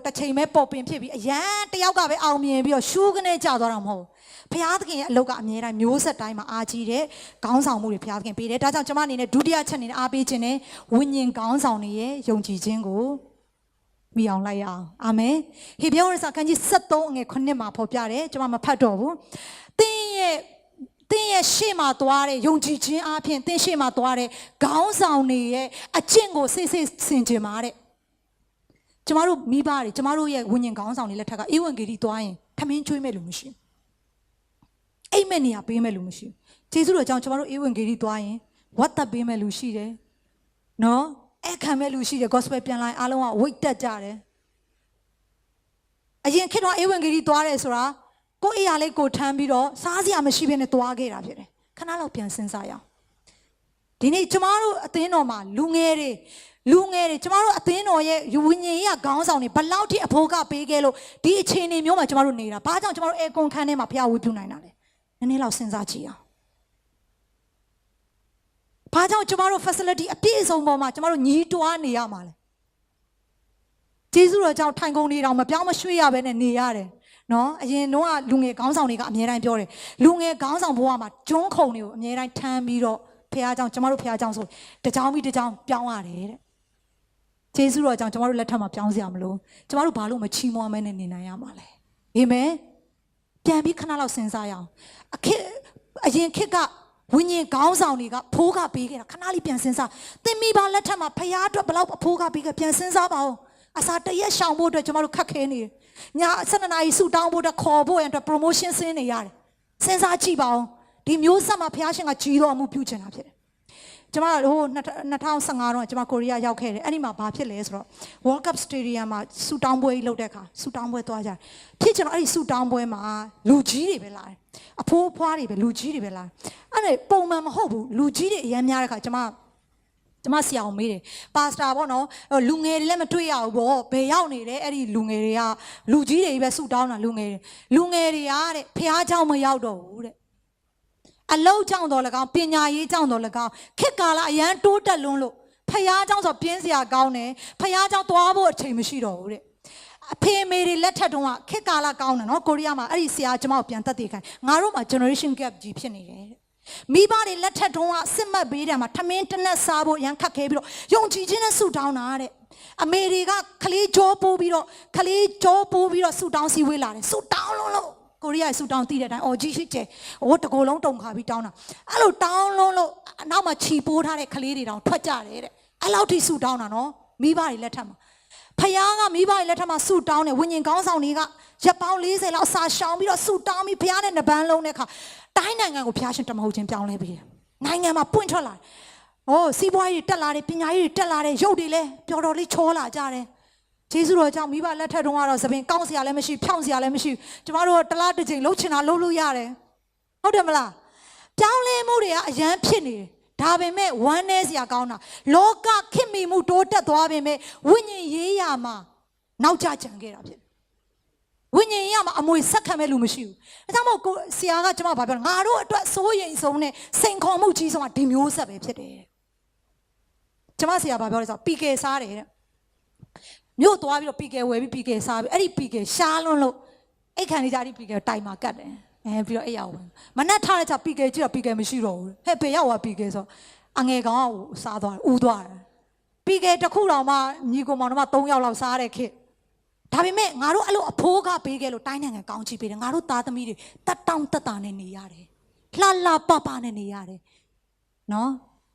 တစ်ချိန်ပဲပေါ်ပင်ဖြစ်ပြီးအရန်တယောက်ကပဲအောင်မြင်ပြီးတော့ရှူးကနေကြာသွားတာမဟုတ်ဖယားသခင်ရဲ့အလုတ်ကအမြဲတမ်းမျိုးဆက်တိုင်းမှာအားကြီးတဲ့ခေါင်းဆောင်မှုတွေဖယားသခင်ပေးတယ်ဒါကြောင့်ကျွန်မအနေနဲ့ဒုတိယချက်အနေနဲ့အားပေးခြင်းနဲ့ဝိညာဉ်ခေါင်းဆောင်တွေရဲ့ယုံကြည်ခြင်းကိုမိအောင်လိုက်ရအောင်အာမင်ဟေဘရဲဝါစာခန်းကြီး73ငွေ9မှာဖော်ပြတယ်ကျွန်မမဖတ်တော့ဘူးတင်းရဲ့ရှေ့မှာသွားတဲ့ယုံကြည်ခြင်းအပြင်တင်းရှေ့မှာသွားတဲ့ခေါင်းဆောင်တွေရဲ့အကျင့်ကိုစိတ်ဆင်ခြင်ပါတဲ့ကျမတို့မိဘတွေကျမတို့ရဲ့ဝိညာဉ်ခေါင်းဆောင်တွေလက်ထက်ကဧဝံဂေလိသွားရင်ထမင်းကျွေးမဲ့လူမရှိဘူးအိမ်မက်နေရပေးမဲ့လူမရှိဘူးကျေးဇူးတော်ကြောင့်ကျမတို့ဧဝံဂေလိသွားရင်ဝတ်သက်ပေးမဲ့လူရှိတယ်နော်အခမ်းမဲ့လူရှိတယ် gospel ပြန်လိုက်အားလုံးကဝိတ်တက်ကြတယ်အရင်ခေတ်တော့ဧဝံဂေလိသွားတယ်ဆိုတာကိုယ့်အိယာလေးကိုထမ်းပြီးတော့စားစရာမရှိဘဲနဲ့သွားခဲ့တာဖြစ်တယ်ခဏလောက်ပြန်စဉ်းစားရအောင်ဒီနေ့ကျမတို့အသင်းတော်မှာလူငယ်တွေကျမတို့အသင်းတော်ရဲ့ဝိညာဉ်ရေးခေါင်းဆောင်တွေဘလောက်ထိအဖို့ကပေးခဲ့လို့ဒီအခြေအနေမျိုးမှာကျမတို့နေတာဘာကြောင့်ကျမတို့အေကွန်ခန်းထဲမှာဖျားဝေပြုနိုင်တာလဲနည်းနည်းလောက်စဉ်းစားကြည့်အောင်ဘာကြောင့်ကျမတို့ facility အပြည့်အစုံပေါ်မှာကျမတို့ညီးတွားနေရမှာလဲကျေးဇူးတော်ကြောင့်ထိုင်ကုန်နေတောင်မပြောင်းမရွှေ့ရဘဲနဲ့နေရတယ်နော်အရင်တော့လူငယ်ခေါင်းဆောင်တွေကအများတိုင်းပြောတယ်လူငယ်ခေါင်းဆောင်ဘဝမှာကျွန်းခုံတွေကိုအများတိုင်းထမ်းပြီးတော့ဖះเจ้าကျမတို့ဖះเจ้าဆိုတကြောင်ပြီးတကြောင်ပြောင်းရတယ်တဲ့ကျေးဇူးတော်ကြောင့်ကျမတို့လက်ထက်မှာပြောင်းစရာမလိုကျမတို့ဘာလို့မချီးမွမ်းမဲနဲ့နေနိုင်ရမှာလဲအာမင်ပြန်ပြီးခဏလောက်စဉ်းစားရအောင်အရင်ခေတ်ကဝိညာဉ်ခေါင်းဆောင်တွေကဖိုးကပေးခဲ့တာခဏလေးပြန်စဉ်းစားသင်မိဘလက်ထက်မှာဖះအတွက်ဘလောက်အဖိုးကပေးခဲ့ပြန်စဉ်းစားပါဦးအစားတရက်ရှောင်ဖို့အတွက်ကျမတို့ခက်ခဲနေတယ်ည7 နာရီဆူတောင်းဖို့အတွက်ခေါ်ဖို့အတွက် promotion ဆင်းနေရတယ်စဉ်းစားကြည့်ပါဦးဒီမျိုးဆက်မှာဖះရှင်ကကြီးတော်မှုပြုချင်တာဖြစ်တယ်ကျမတို့2015တော့ကျမကိုရီးယားရောက်ခဲ့တယ်အဲ့ဒီမှာဘာဖြစ်လဲဆိုတော့ World Cup Stadium မှာဆူတောင်းပွဲကြီးလုပ်တဲ့အခါဆူတောင်းပွဲသွားကြတယ်ဖြစ်ကျွန်တော်အဲ့ဒီဆူတောင်းပွဲမှာလူကြီးတွေပဲလာတယ်အဖိုးဖွားတွေပဲလူကြီးတွေပဲလာတယ်အဲ့ဒါပုံမှန်မဟုတ်ဘူးလူကြီးတွေအများများတဲ့အခါကျမဆရာအောင်မေးတယ်ပါစတာပေါ့နော်လူငယ်တွေလည်းမတွေ့ရဘူးပေါ့ဘယ်ရောက်နေလဲအဲ့ဒီလူငယ်တွေကလူကြီးတွေပဲဆူတောင်းတာလူငယ်တွေကတဲ့ဖះเจ้าမရောက်တော့ဘူးတဲ့အလောက်ကြောင့်တော်၎င်းပညာရေးကြောင့်တော်၎င်းခက်ကာလအရန်တိုးတက်လွန်းလို့ဖះเจ้าဆိုပြင်းစရာကောင်းတယ်ဖះเจ้าသွားဖို့အချိန်မရှိတော့ဘူးတဲ့အဖေမေတွေလက်ထက်တုန်းကခက်ကာလကောင်းတယ်နော်ကိုရီးယားမှာအဲ့ဒီဆရာကျမကိုပြန်တက်တည်ခိုင်းငါတို့မှာ generation gap ကြီးဖြစ်နေတယ်မိဘတွေလက်ထက်တုန်းကစစ်မှတ်ပေးတယ်မှာထမင်းတနက်စားဖို့ရန်ခက်ခဲပြီးတော့ယုံကြည်ခြင်းနဲ့ဆူတောင်းတာတဲ့အမေတွေကခလေးကြောပိုးပြီးတော့ဆူတောင်းစီဝေးလာတယ်ဆူတောင်းလို့ကိုရီးယားဆူတောင်းတည်တဲ့အတိုင်းအော်ကြီးရှိကျဲတကိုယ်လုံးတုံခါပြီးတောင်းတာအဲ့လိုတောင်းလို့နောက်မှာခြီပိုးထားတဲ့ခလေးတွေတောင်ထွက်ကြတယ်တဲ့အဲ့လောက်ထိဆူတောင်းတာနော်မိဘတွေလက်ထက်မှာဖယားကမိဘတွေလက်ထက်မှာဆူတောင်းတယ်ဝိညာဉ်ကောင်းဆောင်တွေကရက်ပေါင်း40လောက်အစာရှောင်ပြီးတော့ဆူတောင်းပြီးဖယားနဲ့နှပန်းလုံးတဲ့ခါတိုင်းနိုင်ငံကိုဖယားရှင်တမဟုတ်ချင်းပြောင်းလဲပြီးတယ်နိုင်ငံမှာပွင့်ထွက်လာတယ်စီးပွားရေးတက်လာတယ်ပညာရေးတွေတက်လာတယ်ရုပ်တွေလည်းပျော်တော်လေးချောလာကြတယ်ကျေးဇူးတော်ကြောင့်မိဘလက်ထက်တုန်းကတော့သပင်ကောင်းစရာလည်းမရှိဖြောင်းစရာလည်းမရှိကျမတို့တလားတစ်ချိန်လှုပ်ချင်တာလှုပ်လို့ရတယ်ဟုတ်တယ်မလားပြောင်းလဲမှုတွေကအရန်ဖြစ်နေတယ်ဒါပေမဲ့ဝမ်းနည်းစရာကောင်းတာလောကခင်မီမှုတိုးတက်သွားပေမဲ့ဝိညာဉ်ရေးရမှာနောက်ကျကြံခဲ့တာဖြစ်ဝိညာဉ်ရေးရမှာအမွေဆက်ခံမဲ့လူမရှိဘူးအဲကြောင့်မို့ဆရာကကျမဘာပြောလဲငါတို့အတွက်စိုးရိမ်ဆုံးနဲ့စိန်ခေါ်မှုကြီးဆုံးကဒီမျိုးဆက်ပဲဖြစ်တယ်ကျမဆရာဘာပြောလဲဆိုတော့ပီကေစားတယ်တဲ့မြို့သွားပြီးတော့ပီကေဝယ်ပြီးပီကေစားပြီးအဲ့ဒီပီကေရှားလွန်းလို့အိတ်ခံနေကြဒီပီကေတိုင်မှာကတ်တယ်ပြီးတော့အိတ်ရောက်ဝင်မနက်ထားတဲ့ချက်ပီကေကြည့်တော့ပီကေမရှိတော့ဘူးဟဲ့ဘယ်ရောက်သွားပီကေဆိုအငယ်ကောင်ကစားသွားတယ်ဦးသွားတယ်ပီကေတစ်ခုတောင်မှညီကောင်မောင်တို့3ယောက်လောက်စားတဲ့ခေတ်ဒါပေမဲ့ငါတို့အဲ့လိုအဖိုးကပေးခဲ့လို့တိုင်းနိုင်ငံကောင်းချီးပေးတယ်ငါတို့သားသမီးတွေတက်တောင့်တက်တာနဲ့နေရတယ်လှပနဲ့နေရတယ်နော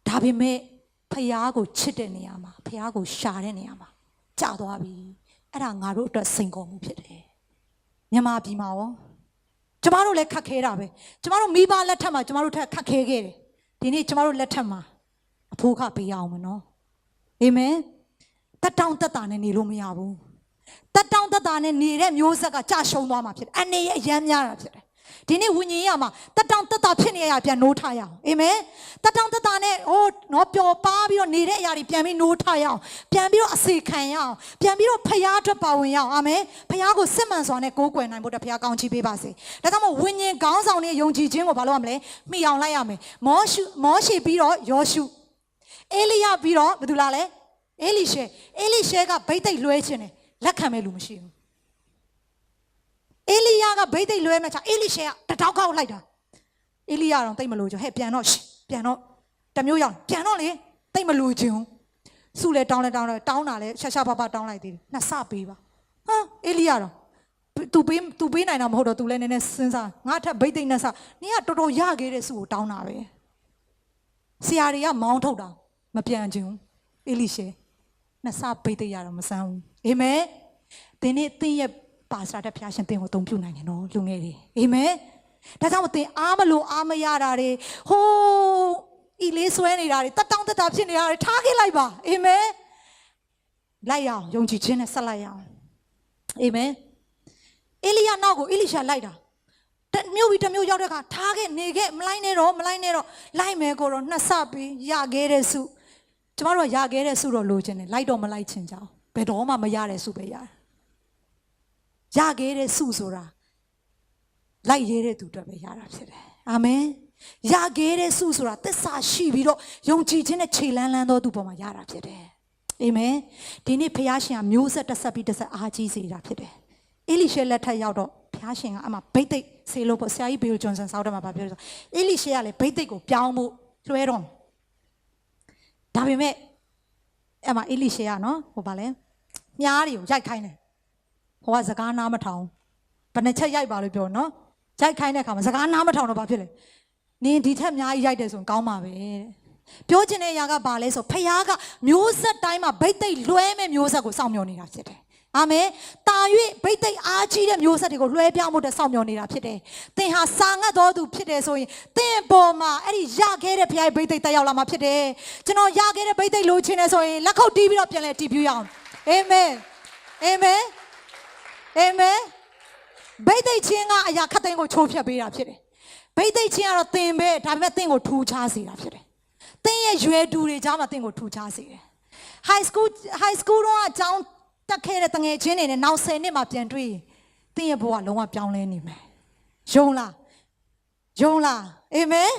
်ဒါပေမဲ့ဖယားကိုချစ်တဲ့နေရာမှာဖယားကိုရှာတဲ့နေရာမှာကြာသွားပြီအဲ့ဒါငါတို့အတွက်စိန်ခေါ်မှုဖြစ်တယ်မြန်မာပြည်မှာရောကျမတို့လည်းခက်ခဲတာပဲကျမတို့မိဘလက်ထက်မှာကျမတို့ထက်ခက်ခဲခဲ့တယ်ဒီနေ့ကျမတို့လက်ထက်မှာအဖိုးခပေးရအောင်မနော်အာမင်တက်တောင့်တက်တာနဲ့နေလို့မရဘူးတက်တောင့်တက်တာနဲ့နေတဲ့မျိုးဆက်ကကြာရှုံးသွားမှာဖြစ်တယ်အနေရဲ့အရမ်းများတာဖြစ်တယ် ဒီနေ့ဝိညာဉ်ရမှာတက်တောင့်တက်တာဖြစ်နေရပြန်နိုးထားရအောင်အာမင်တက်တောင့်တက်တာနဲ့နော်ပျော်ပါပြီးတော့နေတဲ့အရာတွေပြန်ပြီးနိုးထားရအောင်ပြန်ပြီးတော့အစေခံရအောင်ပြန်ပြီးတော့ဖျားအတွက်ပါဝင်ရအောင်အာမင်ဖျားကိုစစ်မှန်စွာနဲ့ကိုးကွယ်နိုင်ဖို့တဖျားကောင်းချီးပေးပါစေဒါကြောင့်မို့ဝိညာဉ်ခေါင်းဆောင်နဲ့ယုံကြည်ခြင်းကိုဘာလို့ရမလဲမှီအောင်လိုက်ရမယ်မောရှိပြီးတော့ယောရှုအေလိယပြီးတော့ဘယ်သူလားလဲအေလိရှဲကဗိသိက်လွှဲခြင်းတယ်လက်ခံမဲ့လူမရှိဘူးအေလိယကဗိသိက်လွှဲမဲ့ချာအေလိရှဲကတထောက်ခောက်လိုက်တာအေလိယတော့တိတ်မလို့ကြဟဲ့ပြန်တော့တမျိုးရောက်ပြန်တော့လေတိတ်မလို့ခြင်းစုလဲတောင်းတာလဲရှာပါတောင်းလိုက်သေးတယ်နှစ်ဆပေးပါဟာအေလိယတော့သူပေးနိုင်တာမဟုတ်တော့သူလည်းနည်းနည်းစဉ်းစားငါထက်ဗိသိက်နဲ့ဆနင်ကတော်တော်ရခဲ့တဲ့စုကိုတောင်းတာပဲဆရာတွေကမောင်းထုတ်တာမပြန်ခြင်းအေလိရှဲနှစ်ဆဗိသိက်ရတော့မဆန်းဘူးအာမင်ဒီနေ့သင်ရဲ့ပါစတာတဲ့ဖျားရှင်သင်ကိုအသုံးပြုနိုင်တယ်နော်လူငယ်တွေအာမင်ဒါကြောင့်သင်အားမလို့အားမရတာတွေဟိုးဤလေးဆွဲနေတာတွေတက်တောင့်တက်တာဖြစ်နေတာတွေထားခဲ့လိုက်ပါအာမင်လိုက်ရအောင်ယုံကြည်ခြင်းနဲ့ဆက်လိုက်ရအောင်အာမင်အေလိယနောက်ကိုအေလိရှာလိုက်တာတမျိုးရောက်တဲ့အခါထားခဲ့နေခဲ့မလိုက်နဲ့တော့လိုက်မယ်ကိုတော့နှစ်ဆပြီးရခဲ့တဲ့စုကျမတို့ကရခဲ့တဲ့စုတော့လိုချင်တယ်လိုက်တော့မလိုက်ချင်ကြအောင်ဘယ်တော့မှမရတဲ့စုပဲရတယ်ရခဲ့တဲ့စုဆိုတာလိုက်ရဲတဲ့သူတွေပဲရတာဖြစ်တယ်အာမင်ရခဲ့တဲ့စုဆိုတာသစ္စာရှိပြီးတော့ယုံကြည်ခြင်းနဲ့ခြေလန်းသောသူပေါ်မှာရတာဖြစ်တယ်အာမင်ဒီနေ့ဖခင်ရှင်ကမျိုးဆက်တစ်ဆက်ပြီးတစ်ဆက်အားကြီးစေတာဖြစ်တယ်အေလိရှဲလက်ထက်ရောက်တော့ဖခင်ရှင်ကအမှဗိသိက်ဆေးလို့ပေါ့ဆရာကြီးဘေလ်ဂျွန်ဆန်စောက်တယ်မှာဗာပြောဆိုအေလိရှဲကလည်းဗိသိက်ကိုပြောင်းဖို့လွှဲတော့ဒါပေမဲ့အဲ့မှာအေလိရှဲကနော်ဟိုဗာလဲမြားတွေကိုရိုက်ခိုင်းတယ်ဟိုကစကားနားမထောင်ဘယ်နှချက်ရိုက်ပါလို့ပြောနော်ရိုက်ခိုင်းတဲ့အခါမှာစကားနားမထောင်တော့ဘာဖြစ်လဲနင်ဒီထက်အများကြီးရိုက်တယ်ဆိုရင်ကောင်းပါပဲတဲ့ပြောချင်တဲ့အရာကဘာလဲဆိုဖခင်ကမျိုးဆက်တိုင်းမှာဗိသိက်လွှဲမဲ့မျိုးဆက်ကိုစောင့်မျှော်နေတာဖြစ်တယ်အာမင်တာ၍ဗိသိက်အားကြီးတဲ့မျိုးဆက်တွေကိုလွှဲပြောင်းဖို့တဲ့စောင့်မျှော်နေတာဖြစ်တယ်သင်ဟာစာငတ်တော်သူဖြစ်တယ်ဆိုရင်သင်ပေါ်မှာအဲ့ဒီရခဲ့တဲ့ဖခင်ဗိသိက်တက်ရောက်လာမှာဖြစ်တယ်ကျွန်တော်ရခဲ့တဲ့ဗိသိက်လိုချင်တယ်ဆိုရင်လက်ခုပ်တီးပြီးတော့ပြန်လဲတီးပြရအောင်အာမင်အာမင်အာမင်ဗိသိက်ချင်းကအရာခတ်သိမ်းကိုချိုးဖျက်ပေးတာဖြစ်တယ်ဗိသိက်ချင်းကတော့သင်ပဲဒါပေမဲ့သင်ကိုထူခြားစေတာဖြစ်တယ်သင်ရဲ့ရွယ်တူတွေကြားမှာသင်ကိုထူခြားစေတယ် high school တော့အကြောင်းတက်ခဲ့တဲ့တငယ်ချင်းတွေနဲ့နောက်10နှစ်မှပြန်တွေ့ရင်သင်ရဲ့ဘဝလုံးဝပြောင်းလဲနေမယ်ယုံလားအာမင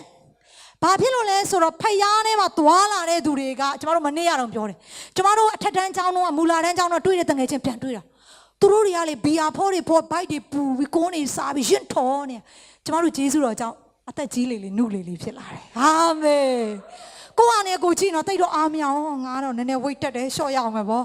်ဘာဖြစ်လို့လဲဆိုတော့ဖယားထဲမှာသွားလာတဲ့သူတွေကကျမတို့မနေ့ကတော့ပြောတယ်ကျမတို့အထက်တန်းကျောင်းတော့မူလာတန်းကျောင်းတော့တွေ့တဲ့တငယ်ချင်းပြန်တွေ့တာသူတို့တွေကလေဘီယာဖိုးတွေဘိုက်တွေပူပြီးကိုးနေစားပြီးရင်ထော်နေကျမတို့ဂျေဇုတော်ကြောင့်အသက်ကြီးလေနုလေဖြစ်လာတယ်အာမင်ကိုကနေကိုကြည့်တော့တိတ်တော့အားမရအောင်ငါတော့နည်းနည်းဝိတ်တက်တယ်ရှော့ရအောင်ပဲဗော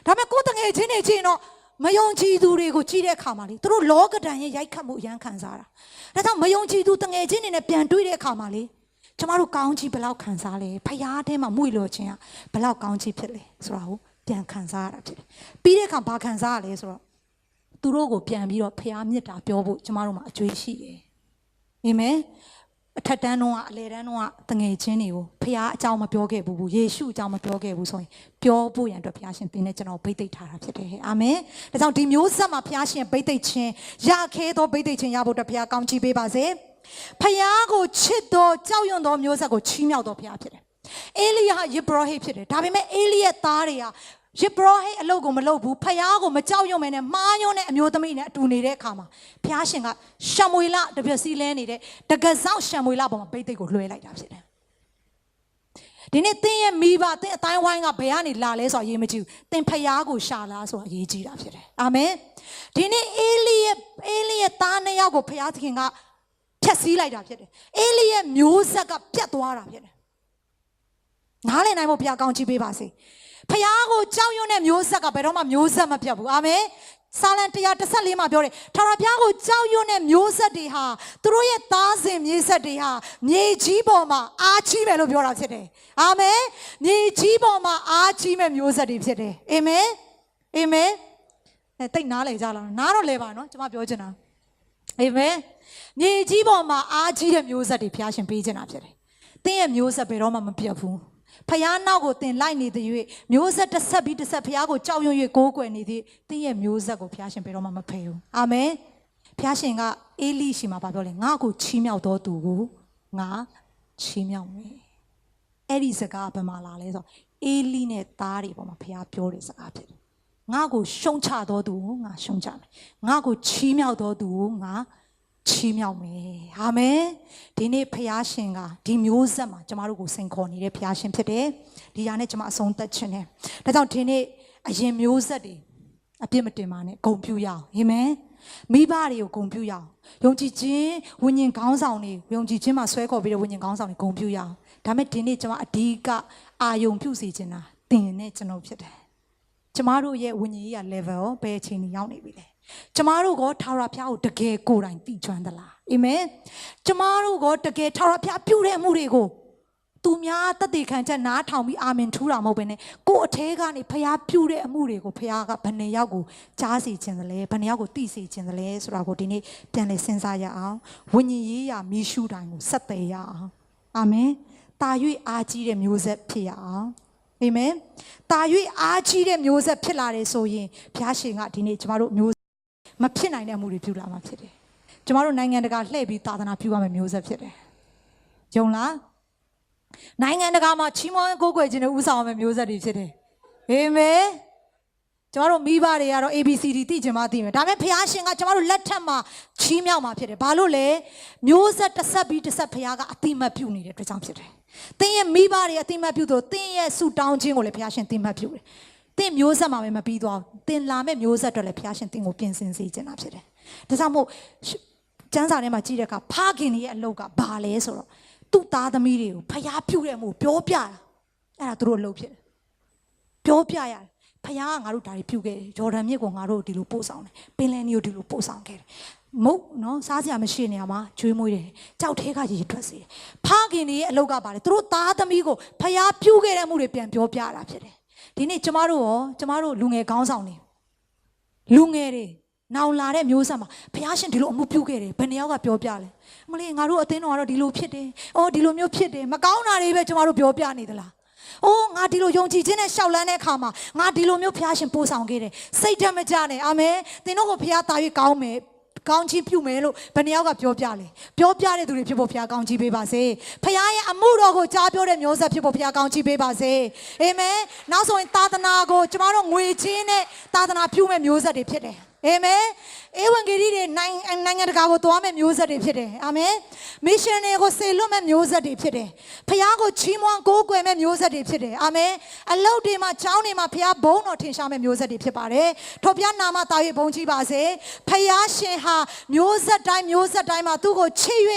ဒါပေမဲ့ကိုတငယ်ချင်းတွေချင်းတော့မယုံကြည်သူတွေကိုကြည့်တဲ့အခါမှာလေသူတို့လောကဒဏ်ရဲ့ရိုက်ခတ်မှုအရန်ခံစားတာဒါကြောင့်မယုံကြည်သူတငယ်ချင်းတွေနဲ့ပြန်တွေ့တဲ့အခါမှာလေကျမတို့ကောင်းချီးဘယ်လောက်ခံစားလဲဖယားထဲမှာမွေ့လို့ခြင်းကဘယ်လောက်ကောင်းချီးဖြစ်လဲဆိုတာကိုပြန်ခံစားရတာဖြစ်တယ်ပြီးတဲ့အခါဘာခံစားရလဲဆိုတော့သူတို့ကိုပြန်ပြီးတော့ဖယားမြတ်တာပြောဖို့ကျမတို့မှာအကျွေးရှိတယ်အာမင်အထက်တန်းတော့အလယ်တန်းတော့တငယ်ချင်းတွေကိုဖခင်အကြောင်းမပြောခဲ့ဘူးယေရှုအကြောင်းမပြောခဲ့ဘူးဆိုရင်ပြောဖို့ရန်အတွက်ဖခင်ရှင်သင်နဲ့ကျွန်တော်ဗိသိက်ထားတာဖြစ်တယ်အာမင်ဒါကြောင့်ဒီမျိုးဆက်မှာဖခင်ရှင်ဗိသိက်ခြင်းရခဲသောဗိသိက်ခြင်းရဖို့အတွက်ဖခင်ကောင်းချီးပေးပါစေဖခင်ကိုချစ်တော်ကြောက်ရွံ့သောမျိုးဆက်ကိုချီးမြှောက်တော်ဖခင်ဖြစ်တယ်အေလိယဟာယေဘရဟိဖြစ်တယ်ဒါပေမဲ့အေလိရဲ့သားတွေကယေဘရဟိအလုပ်ကိုမလုပ်ဘူးဖခင်ကိုမကြောက်ရွံ့မဲနဲ့မှားယွန်းတဲ့အမျိုးသမီးနဲ့အတူနေတဲ့အခါမှာဖခင်ရှင်ကရှမွေလတပြက်စီးလဲနေတဲ့တကယ်ဆောင်ရှမွေလပေါ်မှာဗိသိက်ကိုလွှဲလိုက်တာဖြစ်တယ်ဒီနေ့သင်ရဲ့မိဘသင်အတိုင်းဝိုင်းကဘယ်ကနေလာလဲဆိုတာအရေးမကြီးဘူးသင်ဖခင်ကိုရှာလားဆိုတာအရေးကြီးတာဖြစ်တယ်အာမင်ဒီနေ့အေလိရဲ့သားနှစ်ယောက်ကိုဖခင်သခင်ကဖျက်ဆီးလိုက်တာဖြစ်တယ်အေလိရဲ့မျိုးဆက်ကပြတ်သွားတာဖြစ်တယ်နားလည်နိုင်ဖို့ဘုရားကောင်းချီးပေးပါစေဖခင်ကိုကြောက်ရွံ့တဲ့မျိုးဆက်ကဘယ်တော့မှမျိုးဆက်မပြတ်ဘူးအာမင်စာလံ114မှာပြောတယ်ထာဝရဘုရားကိုကြောက်ရွံ့တဲ့မျိုးဆက်တွေဟာသူတို့ရဲ့သားစဉ်မြေဆက်တွေဟာမြေကြီးပေါ်မှာအားကြီးမယ်လို့ပြောတာဖြစ်တယ်အာမင်မြေကြီးပေါ်မှာအားကြီးမဲ့မျိုးဆက်တွေဖြစ်တယ်အာမင်အာမင်တိတ်နားလေကြလားနားတော့လဲပါနော်ကျွန်မပြောချင်တာအာမင်မြေကြီးပေါ်မှာအားကြီးတဲ့မျိုးဆက်တွေဘုရားရှင်ပေးချင်တာဖြစ်တယ်သင်ရဲ့မျိုးဆက်ဘယ်တော့မှမပြတ်ဘူးဖခင်နောက်ကိုသင်လိုက်နေသည်၍မျိုးဆက်တစ်ဆက်ပြီးတစ်ဆက်ဖခင်ကိုကြောက်ရွံ့၍ကိုးကွယ်နေသည်သင်ရဲ့မျိုးဆက်ကိုဖခင်ရှင်ဘယ်တော့မှမဖယ်ဘူးအာမင် ဖျားရှင်ကအေလိရှိမှာပြောလေငါ့ကိုချီးမြှောက်တော်သူကိုငါချီးမြှောက်မယ်အဲ့ဒီစကားဘယ်မှာလာလဲဆိုအေလိနဲ့သားတွေပေါ်မှာဖျားပြောတဲ့စကားဖြစ်တယ်ငါ့ကိုရှုံချတော်သူကိုငါရှုံချမယ်ငါ့ကိုချီးမြှောက်တော်သူကိုငါချီးမြှောက်မယ်အာမင်ဒီနေ့ဖျားရှင်ကဒီမျိုးဆက်မှာကျမတို့ကိုစိန်ခေါ်နေတဲ့ဖျားရှင်ဖြစ်တယ်ဒီဟာနဲ့ကျမအဆုံးသတ်ခြင်းတယ်ဒါကြောင့်ဒီနေ့အရင်မျိုးဆက်တွေအပြစ်မတင်ပါနဲ့ဂုဏ်ပြုရအောင်အာမင်မိဘတွေကိုဂုဏ်ပြုရအောင်ယုံကြည်ခြင်းဝိညာဉ်ခေါင်းဆောင်တွေယုံကြည်ခြင်းမှာဆွဲခေါ်ပြီးတဲ့ဝိညာဉ်ခေါင်းဆောင်တွေဂုဏ်ပြုရအောင်ဒါမဲ့ဒီနေ့ကျမအဓိကအာယုံပြုစေချင်တာသင်နဲ့ကျွန်တော်ဖြစ်တယ်ကျမတို့ရဲ့ဝိညာဉ်ရေးရ level ဘယ်အချိန်ကြီးရောက်နေပြီလဲကျမတို့ကထာဝရဘုရားကိုတကယ်ကိုယ်တိုင်သိကျွမ်းသလားအာမင်ကျမတို့ကတကယ်ထာဝရဘုရားပြုတဲ့အမှုတွေကိုသူများတသက်ခံချက်နားထောင်ပြီးအာမင်ထူတာမဟုတ်ဘဲနဲ့ကိုယ်အထဲကနေဘုရားပြုတဲ့အမှုတွေကိုဘုရားကဘယ်နှယောက်ကိုကြားစေခြင်းသလဲဘယ်နှယောက်ကိုသိစေခြင်းသလဲဆိုတာကိုဒီနေ့ပြန်လည်စဉ်းစားရအောင်ဝိညာဉ်ရေးရမီးရှူတိုင်းကိုဆက်သွယ်ရအောင်အာမင်တာ၍အားကြီးတဲ့မျိုးဆက်ဖြစ်ရအောင်အာမင်တာ၍အားကြီးတဲ့မျိုးဆက်ဖြစ်လာတယ်ဆိုရင်ဘုရားရှင်ကဒီနေ့ကျမတို့မျိုးမဖြစ်နိုင်တဲ့အမှုတွေပြုလာမှာဖြစ်တယ်ကျမတို့နိုင်ငံတကာလှည့်ပြီးသာသနာပြုရမယ့်မျိုးဆက်ဖြစ်တယ်ယုံလားနိုင်ငံတကာမှာချီးမွမ်းကိုးကွယ်ခြင်းနဲ့ဥဆောင်ရမယ့်မျိုးဆက်တွေဖြစ်တယ်အာမင်ကျမတို့မိဘတွေကတော့ ABCD သိချင်မှသိမယ်ဒါပေမဲ့ဘုရားရှင်ကကျမတို့လက်ထက်မှာချီးမြှောက်မှာဖြစ်တယ်ဘာလို့လဲမျိုးဆက်တစ်ဆက်ပြီးတစ်ဆက်ဘုရားကအတိမတ်ပြုနေတဲ့အတွက်ကြောင့်ဖြစ်တယ်သင်ရဲ့မိဘတွေအတိမတ်ပြုလို့သင်ရဲ့ဆုတောင်းခြင်းကိုလည်းဘုရားရှင်အတိမတ်ပြုတယ်သင်မျိုးဆက်မှာပဲမပြီးသွားဘူးသင်လာမဲ့မျိုးဆက်တွေလည်းဘုရားရှင်သင်ကိုပြင်ဆင်စေခြင်းတာဖြစ်တယ်ဒါကြောင့်မို့ကျမ်းစာထဲမှာကြည့်တဲ့အခါဖခင်ရဲ့အလုပ်ကဘာလဲဆိုတော့သူ့သားသမီးတွေကိုဘုရားပြုတဲ့အမှုပြောပြတာအဲ့ဒါသူတို့အလုပ်ဖြစ်တယ်ပြောပြရတယ်ဘုရားကငါတို့ဒါတွေပြုခဲ့တယ်ဂျော်ဒန်မြစ်ကိုငါတို့ဒီလိုပို့ဆောင်တယ်ပင်လယ်နီကိုဒီလိုပို့ဆောင်ခဲ့တယ်မုတ်နော်စားစရာမရှိနေရမှာကျွေးမွေးတယ်ကြောက်ထဲကရေထွက်စေတယ်ဖခင်ရဲ့အလုပ်ကပါလေသူတို့သားသမီးကိုဘုရားပြုခဲ့တဲ့အမှုတွေပြန်ပြောပြတာဖြစ်တယ်ဒီနေ့ကျမတို့လူငယ်ခေါင်းဆောင်တွေလူငယ်တွေနောင်လာတဲ့မျိုးဆက်မှာဘုရားရှင်ဒီလိုအမှုပြုခဲ့တယ်ဘယ်နှယောက်ကပြောပြလဲမလေးငါတို့အသင်းတော်ကတော့ဒီလိုဖြစ်တယ်အော်ဒီလိုမျိုးဖြစ်တယ်မကောင်းတာတွေပဲကျမတို့ပြောပြနေသလားအိုးငါဒီလိုယုံကြည်ခြင်းနဲ့ရှောက်လန်းတဲ့အခါမှာငါဒီလိုမျိုးဘုရားရှင်ပို့ဆောင်ခဲ့တယ်စိတ်ဓာတ်မကြနဲ့အာမင်သင်တို့ကိုဘုရားတာ၍ကောင်းမယ်ကောင်းချီးပြုမယ်လို့ဘယ်နှယောက်ကပြောပြလဲပြောပြတဲ့သူတွေဖြစ်ဖို့ဘုရားကောင်းချီးပေးပါစေဘုရားရဲ့အမှုတော်ကိုကြားပြောတဲ့မျိုးဆက်ဖြစ်ဖို့ဘုရားကောင်းချီးပေးပါစေအာမင်နောက်ဆိုရင်သာသနာကိုကျမတို့ငွေချင်းနဲ့သာသနာပြုမဲ့မျိုးဆက်တွေဖြစ်တယ်အာမင်ဧဝံဂေလိတွေနိုင်ငံတကာကိုသွားမဲ့မျိုးဆက်တွေဖြစ်တယ်အာမင်မစ်ရှင်တွေကိုစေလွတ်မဲ့မျိုးဆက်တွေဖြစ်တယ်ဖခင်ကိုချီးမွမ်းကိုးကွယ်မဲ့မျိုးဆက်တွေဖြစ်တယ်အာမင်အလုတ်တွေမှာကျောင်းတွေမှာဖခင်ဘုန်းတော်ထင်ရှားမဲ့မျိုးဆက်တွေဖြစ်ပါတယ်ထို့ပြနာမတာ၍ဘုန်းကြီးပါစေဖခင်ရှင်ဟာမျိုးဆက်တိုင်းမှာသူ့ကိုချစ်၍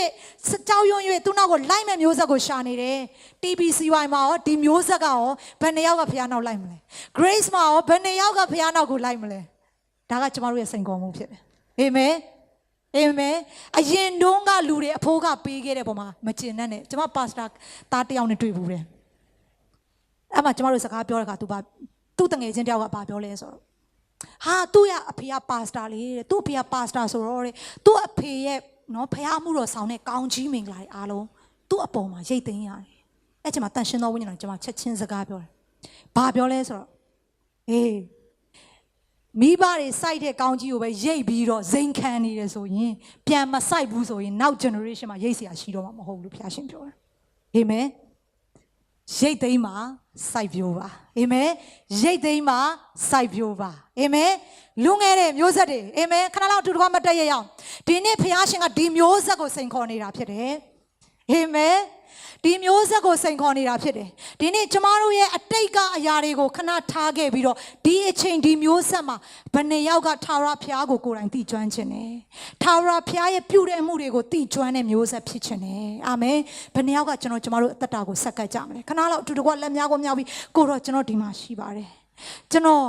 ကြောက်ရွံ့၍သူ့နောက်ကိုလိုက်မဲ့မျိုးဆက်ကိုရှာနေတယ် TBCY မှာရောဒီမျိုးဆက်ကရောဘယ်နှယောက်ကဖခင်နောက်လိုက်မလဲ Grace မှာရောဘယ်နှယောက်ကဖခင်နောက်ကိုလိုက်မလဲဒါကကျမတို့ရဲ့စိန်ခေါ်မှုဖြစ်တယ်အာမင်အာမင်အရင်တုန်းကလူတွေအဖိုးကပေးခဲ့တဲ့ပုံမှာမကျင်နဲ့ကျမပါစတာသားတယောက်နဲ့တွေ့ဘူးတယ်အဲ့မှာကျမတို့စကားပြောတဲ့အခါသူ့တငယ်ချင်းတယောက်ကဘာပြောလဲဆိုတော့ဟာသူ့ရဲ့အဖေကပါစတာလေတဲ့သူ့အဖေကပါစတာဆိုတော့တဲ့သူ့အဖေရဲ့နော်ဖခင်မှုတော်ဆောင်တဲ့ကောင်းကြီးမင်္ဂလာတွေအားလုံးသူ့အပေါ်မှာရိတ်သိမ်းရတယ်အဲ့ချိန်မှာတန်ရှင်းသောဝိညာဉ်တော်ကျမချက်ချင်းစကားပြောတယ်ဘာပြောလဲဆိုတော့အေးမိဘတွေစိုက်တဲ့ကောင်းကြီးကိုပဲရိတ်ပြီးတော့ဇိမ်ခံနေတယ်ဆိုရင်ပြန်မစိုက်ဘူးဆိုရင်နောက် generation မှာရိတ်เสียရှိတော့မှာမဟုတ်ဘူးလို့ဘုရားရှင်ပြောတယ်အာမင်ရိတ်သိမ်းမှာစိုက်ပျိုးပါအာမင်ရိတ်သိမ်းမှာစိုက်ပျိုးပါအာမင်လူငယ်တဲ့မျိုးဆက်တွေအာမင်ခဏလောက်တူတကွမတက်ရအောင်ဒီနေ့ဘုရားရှင်ကဒီမျိုးဆက်ကိုစိန်ခေါ်နေတာဖြစ်တယ်အာမင်ဒီမျိုးဆက်ကိုစိန်ခေါ်နေတာဖြစ်တယ်ဒီနေ့ကျမတို့ရဲ့အတိတ်ကအရာတွေကိုခဏထားခဲ့ပြီးတော့ဒီအချိန်ဒီမျိုးဆက်မှာဘယ်နှယောက်ကထာဝရဘုရားကိုကိုယ်တိုင်သိကျွမ်းခြင်းနဲ့ထာဝရဘုရားရဲ့ပြုတဲ့အမှုတွေကိုသိကျွမ်းတဲ့မျိုးဆက်ဖြစ်ခြင်းနဲ့အာမင်ဘယ်နှယောက်ကကျမတို့အသက်တာကိုဆက်ကပ်ကြမလဲခဏလောက်အတူတကွလက်များကိုမြောက်ပြီးကိုတော့ကျွန်တော်ဒီမှာရှိပါတယ်ကျွန်တော်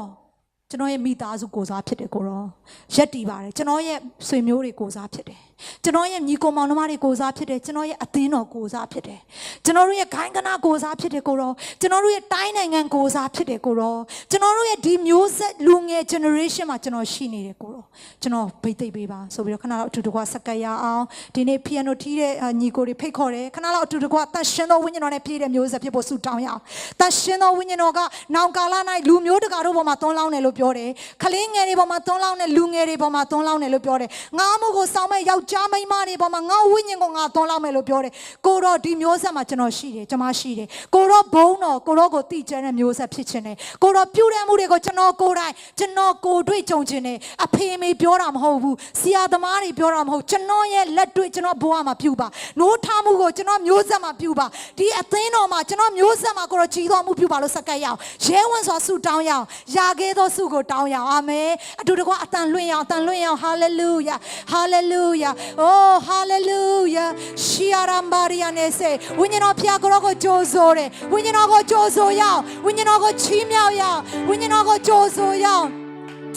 ရဲ့မိသားစုကိုစားဖြစ်တယ်ကိုတော့ရက်တည်ပါတယ်ကျွန်တော်ရဲ့ဆွေမျိုးတွေကိုစားဖြစ်တယ် ကျွန်တော်ရဲ့ညီကိုမောင်နှမတွေကိုစားဖြစ်တယ်ကျွန်တော်ရဲ့အသင်းတော်ကိုစားဖြစ်တယ်ကျွန်တော်တို့ရဲ့ခိုင်းကနာကိုစားဖြစ်တယ်ကိုရောကျွန်တော်တို့ရဲ့တိုင်းနိုင်ငံကိုစားဖြစ်တယ်ကိုရောကျွန်တော်တို့ရဲ့ဒီမျိုးဆက်လူငယ် generation မှာကျွန်တော်ရှိနေတယ်ကိုရောကျွန်တော်ဗိတ်သိပ်ပေးပါဆိုပြီးတော့ခဏတော့အတူတကွဆက်ကရအောင်ဒီနေ့ piano တီးတဲ့ညီကိုတွေဖိတ်ခေါ်တယ်ခဏတော့အတူတကွတန်ရှင်သောဝိညာဉ်တော်နဲ့ပြည့်တဲ့မျိုးဆက်ဖြစ်ဖို့ဆုတောင်းရအောင်တန်ရှင်သောဝိညာဉ်တော်ကနောင်ကာလ၌လူမျိုးတကာတို့ပေါ်မှာသွန်းလောင်းတယ်လို့ပြောတယ်ခလင်းငယ်တွေပေါ်မှာသွန်းလောင်းတယ်လူငယ်တွေပေါ်မှာသွန်းလောင်းတယ်လို့ပြောတယ်ငါမှုကိုစောင်းမဲ့ယောက်ျားမိန်းမတွေပေါ်မှာငါဝိညာဉ်ကိုငါသွန်းလောင်းမယ်လို့ပြောတယ်ကိုတော့ဒီမျိုးဆက်မှာကျွန်တော်ရှိတယ်ကျွန်မရှိတယ်ကိုတော့ဘုံတော်ကိုတော့ကိုတိကျတဲ့မျိုးဆက်ဖြစ်ခြင်းတယ်ကိုတော့ပြုတဲ့မှုတွေကိုကျွန်တော်ကိုယ်တိုင်ကျွန်တော်ကိုယ်တွေ့ကြုံခြင်းတယ်အဖေမေပြောတာမဟုတ်ဘူးဆရာသမားတွေပြောတာမဟုတ်ကျွန်တော်ရဲ့လက်တွေ့ကျွန်တော်ဘဝမှာပြုပါနိုးထားမှုကိုကျွန်တော်မျိုးဆက်မှာပြုပါဒီအသင်းတော်မှာကျွန်တော်မျိုးဆက်မှာကိုတော့ကြီးတော်မှုပြုပါလို့စက္ကပ်ရအောင်ရဲဝံစွာဆုတောင်းရအောင်ယာခဲ့သောဆုကိုတောင်းရအောင်အာမင်အတူတကွအတန်လွင့်ရအောင်အတန်လွင့်ရအောင်ဟာလေလုယာဟာလေလုယာအိုးဟာလေလုယာရှီယာရမ်ဘာရီယာနေစေဝိညာဉ်တော်ဖျားကိုတော့ကြိုးစိုးတယ်ဝိညာဉ်တော်ကိုကြိုးစိုးရအောင်ဝိညာဉ်တော်ကိုချီးမြှောက်ရအောင်ဝိညာဉ်တော်ကိုကြိုးစိုးရအောင်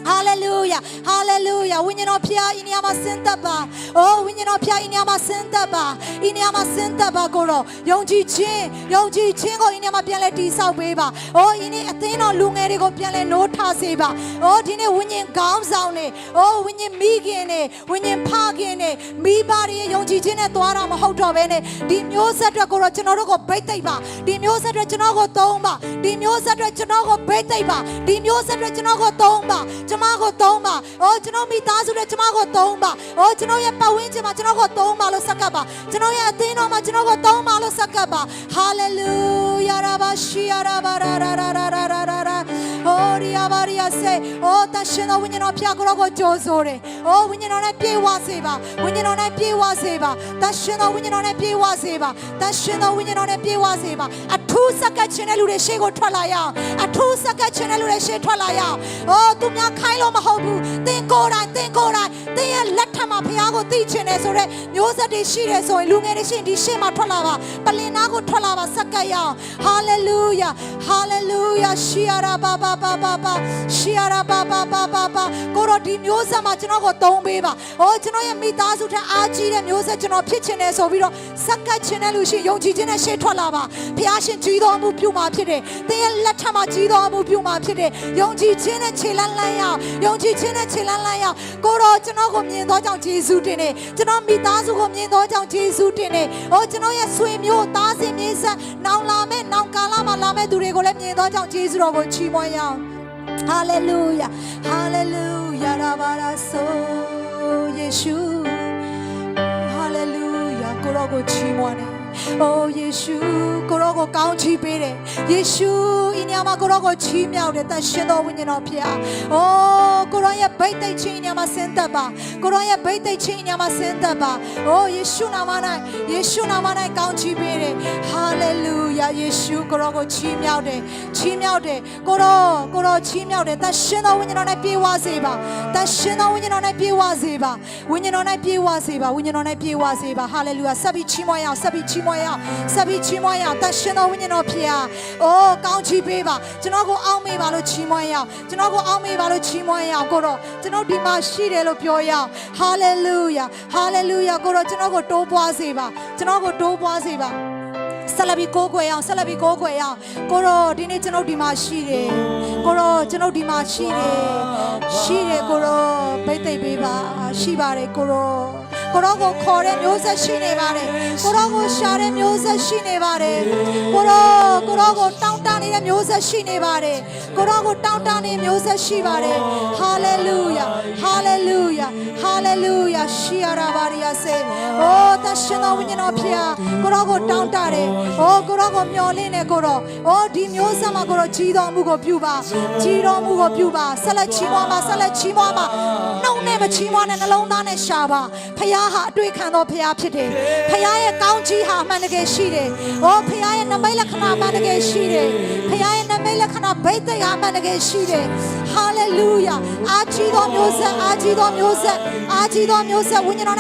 Hallelujah, hallelujah. We need not pia inyama sentaba. Oh, we need not pia inyama sentaba. Inyama sentaba goro. Yongji chin go inyama piale tisa weba. Oh, ini atheno lungere go piale no taseba. Oh, dine winyin gam zaune. Oh, winyin migene, winyin pagene. Mi bari yongji chin e twara ma hauto bene. Di myosa tra goro chinoro go betaiba. Di myosa tra chino go tomba. Di myosa tra chino go betaiba. Di myosa tra chino go tomba. ကျမကိုသုံးပါ။အော်ကျွန်တော်မိသားစုနဲ့ကျမကိုသုံးပါ။အော်ကျွန်တော်ရဲ့ပတ်ဝန်းကျင်မှာကျွန်တော်ကိုသုံးပါလို့ဆက်ကပ်ပါ။ကျွန်တော်ရဲ့အသင်းတော်မှာကျွန်တော်ကိုသုံးပါလို့ဆက်ကပ်ပါ။ Hallelujah ရာဘာရှိရာဘာရာရာရာရာရာ။အော်ရီယာဘာရီယာစေ။အော်တရှင်တော်ဝိညာဉ်တော်ဖျားကိုတော့ကြိုးစိုးတယ်။အော်ဝိညာဉ်တော်နဲ့ပြေဝစေပါ။ဝိညာဉ်တော်နဲ့ပြေဝစေပါ။တရှင်တော်ဝိညာဉ်တော်နဲ့ပြေဝစေပါ။တရှင်တော်ဝိညာဉ်တော်နဲ့ပြေဝစေပါ။အထူးဆက်ကပ်ခြင်းတဲ့လူတွေရှေ့ကိုထွက်လာရအောင်။အထူးဆက်ကပ်ခြင်းတဲ့လူတွေရှေ့ထွက်လာရအောင်။အော်သူများခိုင်းလို့မဟုတ်ဘူးသင်ကိုယ်တိုင်သင်ရဲ့လက်ထက်မှာဖခင်ကိုသိချင်တယ်ဆိုတော့မျိုးဆက်တွေရှိတယ်ဆိုရင်လူငယ်တွေရှိရင်ဒီရှေ့မှာထွက်လာပါပလင်နာကိုထွက်လာပါစက္ကပ်ရအောင်ဟာလေလုယာဟာလေလုယာရှီယာရာဘာဘာဘာဘာဘာရှီယာရာဘာဘာဘာဘာဘာကိုတော့ဒီမျိုးဆက်မှာကျွန်တော်ကိုသုံးပေးပါဟောကျွန်တော်ရဲ့မိသားစုထက်အားကြီးတဲ့မျိုးဆက်ကျွန်တော်ဖြစ်ချင်တယ်ဆိုပြီးတော့စက္ကပ်ချင်တဲ့လူရှိယုံကြည်ခြင်းနဲ့ရှေ့ထွက်လာပါဖခင်ရှင်ကြီးတော်မူပြုမှာဖြစ်တယ်သင်ရဲ့လက်ထက်မှာကြီးတော်မူပြုမှာဖြစ်တယ်ယုံကြည်ခြင်းနဲ့ခြေလန်းလန်းရအောင်ယုံကြည်ခြင်းနဲ့ခြေလန်းလန်းရအောင်ကိုတော့ကျွန်တော်ကိုမြင်သောကြောင့်ယေရှုတင်တယ်ကျွန်တော်မိသားစုကိုမြင်သောကြောင့်ယေရှုတင်တယ်ဟောကျွန်တော်ရဲ့ဆွေမျိုးသားစဉ်မြေးဆက်နောင်လာမဲ့နောင်ကာလမှာလာမဲ့သူတွေကိုလည်းမြင်သောကြောင့်ယေရှုတော်ကိုချီးမွမ်းရအောင်ဟာလေလုယာဟာလေလုယာရာဘာရာဆိုယေရှုဟာလေလုယာကိုရောကိုချီးမွမ်းတယ်Oh Yeshu ကိုရောကိုကောင်းချီးပေးတယ် Yeshu ဤနေရာမှာကိုရောကိုချီးမြှောက်တယ်တန်ရှင်တော်ဝိညာဉ်တော်ဖျား Oh ကိုရောရဲ့ဗိတ်သိက်ခြင်းနေရာမှာဆင်းသက်ပါကိုရောရဲ့ဗိတ်သိက်ခြင်းနေရာမှာဆင်းသက်ပါ Oh Yeshu နာမ၌ကောင်းချီးပေးတယ် Hallelujah Yeshu ကိုရောကိုချီးမြှောက်တယ်ကိုရောချီးမြှောက်တယ်တန်ရှင်တော်ဝိညာဉ်တော်နဲ့ပြေဝစေပါတန်ရှင်တော်ဝိညာဉ်တော်နဲ့ပြေဝစေပါဝိညာဉ်တော်နဲ့ပြေဝစေပါ Hallelujah ဆက်ပြီးချီးမွမ်းရအောင်ဆက်ပြီးချီးမွမ်းရအောင်တန်ရှင်တော်ဝိညာဉ်တော်ဖျားအိုးကောင်းချီးပေးပါကျွန်တော်ကိုအောင်းမေးပါလို့ချီးမွမ်းရအောင်ကိုတော့ကျွန်တော်ဒီမှာရှိတယ်လို့ပြောရအောင် Hallelujah ကိုတော့ကျွန်တော်ကိုတိုးပွားစေပါဆက်လက်ပြီးကိုးကွယ်အောင်ကိုတော့ဒီနေ့ကျွန်တော်ဒီမှာရှိတယ်ကိုတော့ကျွန်တော်ဒီမှာရှိတယ်ကိုတော့ဗိတ်သိက်ပေးပါရှိပါတယ်ကိုတော့ကိုခေါ်တဲ့မျိုးဆက်ရှိနေပါတယ်ကိုတော့ကိုရှာတဲ့မျိုးဆက်ရှိနေပါတယ်ကိုတော့ကိုတောင်းတနေတဲ့မျိုးဆက်ရှိနေပါတယ်ကိုတော့ကိုတောင်းတနေမျိုးဆက်ရှိပါတယ် Hallelujah ရှိရတာပါရစေအိုးတရှင်တော်ဝိညာဉ်တော်ဖျားကိုတော့ကိုတောင်းတတယ်အိုးကိုတော့ကိုမျှော်လင့်နေကိုတော့အိုးဒီမျိုးဆက်မှာကိုတော့ကြီးတော်မှုကိုပြုပါဆက်လက်ချီးမွမ်းပါနှုတ်နဲ့မချီးမွမ်းနဲ့နှလုံးသားနဲ့ရှာပါဖျားဟာအတွေ့ခံသောဖျားဖြစ်တယ်ဖျားရဲ့ကောင်းကြီးဟာအမှန်တကယ်ရှိတယ်။အိုးဖျားရဲ့နမိတ်လက္ခဏာအမှန်တကယ်ရှိတယ်။ဖျားရဲ့နမိတ်လက္ခဏာဗိတ်သိက်ဟာအမှန်တကယ်ရှိတယ်။ Hallelujah အာကြီးသောမျိုးဆက်ဝိညာဉ်တော်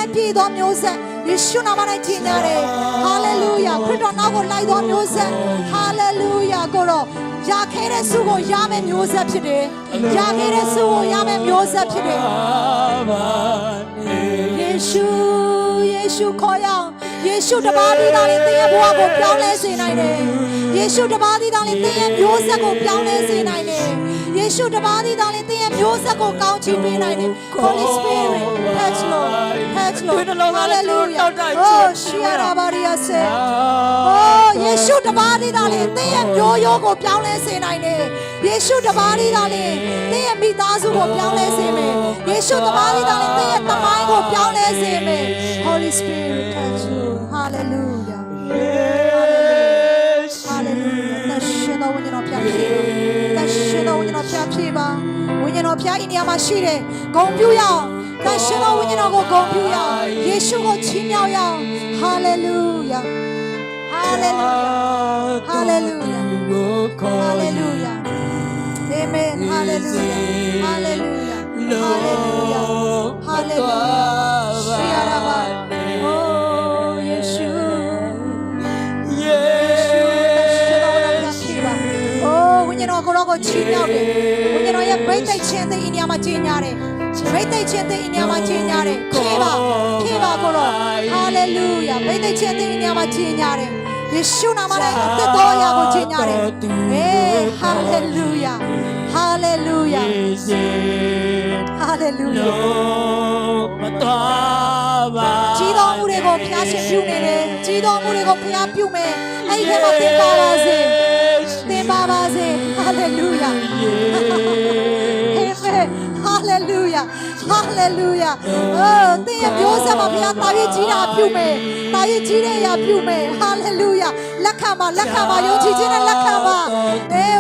နဲ့ပြည့်သောမျိုးဆက်ယေရှုနာမ၌ကြီးညာတယ် Hallelujah ခရစ်တော်နောက်ကိုလိုက်သောမျိုးဆက် Hallelujah ကိုတော့ရခဲ့တဲ့ဆုကိုရမယ်မျိုးဆက်ဖြစ်တယ်။ယေရှု ရှုခေါ်ရအောင်ယေရှုတပါးတည်းသာလျှင်သင်ရဲ့ဘဝကိုပြောင်းလဲစေနိုင်တယ်ယေရှုတပါးတည်းသာလျှင်သင်ရဲ့မျိုးဆက်ကိုပြောင်းလဲစေနိုင်တယ်ယေရှုတပါးတည်းသာလျှင်သင်ရဲ့မျိုးဆက်ကိုကောင်းချီးပေးနိုင်တယ် Holy Spirit touch Lord Hallelujah Oh Shira Maria say Oh ယေရှုတပါးတည်းသာလျှင်သင်ရဲ့မျိုးရိုးကိုပြောင်းလဲစေနိုင်တယ်ယေရှုတပါးတည်းသာလျှင်သင်ရဲ့မိသားစုကိုပြောင်းလဲစေမယ်ယေရှုတပါးတည်းသာလျှင်သင်ရဲ့တမိုင်းကိုပြောင်းလဲစေမယ် Holy Spirit touch you Hallelujah Hallelujah တရှင်တော်ဝိညာဉ်တော်ဖျားဖြစ်တရှင်တော်ဝိညာဉ်တော်ဖျားဖြစ်ပါဝိညာဉ်တော်ဖျားဤနေရာမှာရှိတယ်ဂုဏ်ပြုရအောင်တရှင်တော်ဝိညာဉ်တော်ကိုဂုဏ်ပြုရအောင်ယေရှုကိုချီးမြှောက်ရအောင် Hallelujah Hallelujah Hallelujah Hallelujah Amen Hallelujah Hallelujah Hallelujah Hallelujah Shiraba Oh Yeshua Oh ဝိညာဉ်တော်ကိုတော့ကိုချီးမြှောက်တယ်ဝိညာဉ်တော်ရဲ့ဗိတ်သိက်ခြင်းသိအင်းများမှာကြီးညာတယ်ဗိတ်သိက်ခြင်းသိအင်းများမှာကြီးညာတယ်ဖြေပါကိုတော့ Hallelujah ဗိတ်သိက်ခြင်းသိအင်းများမှာကြီးညာတယ်ယေရှုနာမနဲ့အသက်တော်အရာကိုကြီးညာတယ်Hallelujah Hallelujah Hallelujah ကြီးတော်မူတွေကိုဖျားရှင်ပြုနေတယ်ကြီးတော်မူတွေကိုဖျားပြုမယ်အဲ့ဒီထဲမှာသင်ပါပါစေHallelujah Amen Hallelujah Hallelujah သင်ရဲ့မျိုးဆက်မှာဘုရားတာ၍ကြီးတာပြုမယ်တာ၍ကြီးတဲ့အရာပြုမယ် Hallelujah လက်ခံပါယုံကြည်ခြင်းနဲ့လက်ခံပါ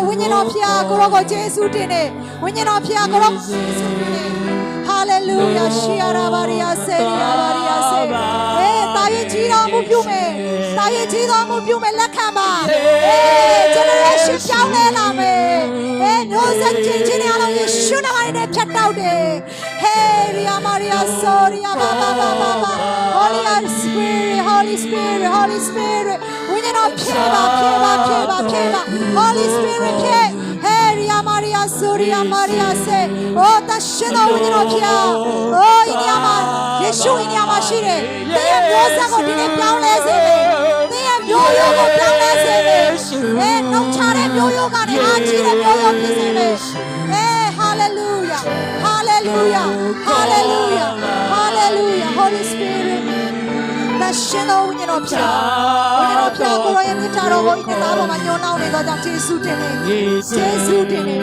ဝိညာဉ်တော်ဖျားကိုရောကိုယေရှုတင်တယ်ဝိညာဉ်တော်ဖျားကိုရောယေရှုတင်တယ် Hallelujah Shira Maria Seria Maria Se တာ၍ကြီးတော်မူပြုမယ်တာ၍ကြီးတော်မူပြုမယ်လက်ခံပါgeneration ပြောင်းလဲလာမယ်မျိုးဆက်ချင်းချင်းအလုံးယေရှုနာမနဲ့ဖြတ်တောက်တယ် Ria Maria Soria Baba Holy Spiritဝိညာဉ်တော်ဖြည့်ပါ Holy Spirit ဖြည့် Ria Maria Soria Maria Se တရှင်တော်ဝိညာဉ်တော်ဖြည့်ဤနေရာမှာယေရှုဤနေရာမှာရှိတယ်သင်ရဲ့မျိုးဆက်ကိုဒီနေ့ပြောင်းလဲစေမယ်သင်ရဲ့မျိုးရိုးကိုပြောင်းလဲစေမယ်နှုတ်ချတဲ့မျိုးရိုးကနေအားကြီးတဲ့မျိုးရိုးဖြစ်စေမယ် Hallelujah Hallelujah Hallelujah Hallelujah Holy Spirit တရှင်တော်ဝိညာဉ်တော်ဖြာကိုရောရဲ့မြတ်တော်ကိုဤတဲ့သားပေါ်မှာညှိုးနှောင်းနေသောကြောင့်ယေရှုတင်တယ်ယေရှုတင်တယ်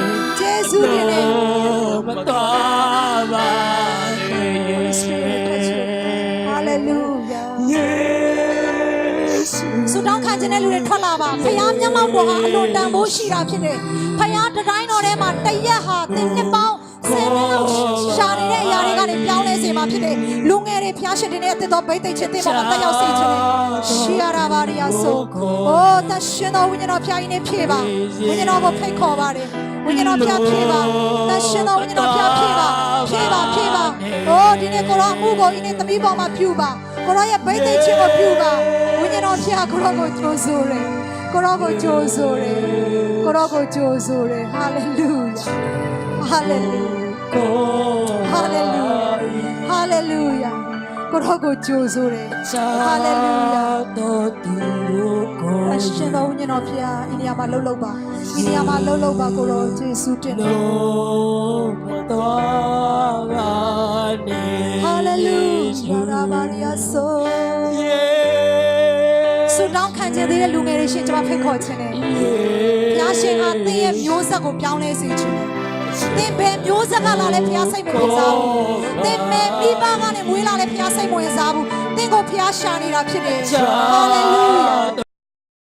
မတော်ပါ Holy Spirit touch you Hallelujahဆုတောင်းခံခြင်းတဲ့လူတွေထွက်လာပါဖခင်မျက်မှောက်တော်ဟာအလွန်တန်ဖိုးရှိတာဖြစ်တယ်ဖခင်တတိုင်းတော်ထဲမှာတရက်ဟာသင်နှစ်ပေါင်း10နှစ်လောက်ရှာနေတဲ့အရာတွေကနေပြောင်းလဲစေမှာဖြစ်တယ်လူငယ်တွေဖျားရှင်တင်တဲ့အသစ်တော်ဗိတ်သိက်ခြင်းတင်ပေါ်မှာတက်ရောက်စေခြင်းရှီယာရာဘာရီယာဆိုတရှင်တော်ဝိညာဉ်တော်ဖျားရင်းနဲ့ဖြည့်ပါဝိညာဉ်တော်ကိုဖိတ်ခေါ်ပါတယ်ဝိညာဉ်တော်ဖျားဖြည့်ပါတရှင်တော်ဝိညာဉ်တော်ဖျားဖြည့်ပါဒီနေ့ကိုရောအမှုကိုဤနေ့သမီးပေါ်မှာပြုပါကိုရောရဲ့ဗိတ်သိက်ခြင်းကိုပြုပါဝိညာဉ်တော်ဖျားကိုရောကိုကြိုးဆိုတယ်ကိုရောကိုကြိုးဆိုတယ် Hallelujah Hallelujah ကိုရောကိုကြိုးဆိုတယ် Hallelujah အရှင်တော်ဝိညာဉ်တော်ဖျားဤနေရာမှာလှုပ်ပါဤနေရာမှာလှုပ်ပါကိုရောယေရှုတင်တယ် Hallelujah ရာဘာရီယာဆိုဆုတောင်းခံခြင်းတဲ့လူငယ်တွေရှင်ကျွန်မဖိတ်ခေါ်ခြင်းနဲ့ဘုရားရှင်ကသင်ရဲ့မျိုးဆက်ကိုပြောင်းလဲစေခြင်းသင်ဘယ်မျိုးဆက်ကလာလဲဘုရားစိတ်မဝင်စားဘူးသင်မဲမိဘကနေမွေးလာလဲဘုရားစိတ်မဝင်စားဘူးသင်ကိုဘုရားရှာနေတာဖြစ်တယ် Hallelujah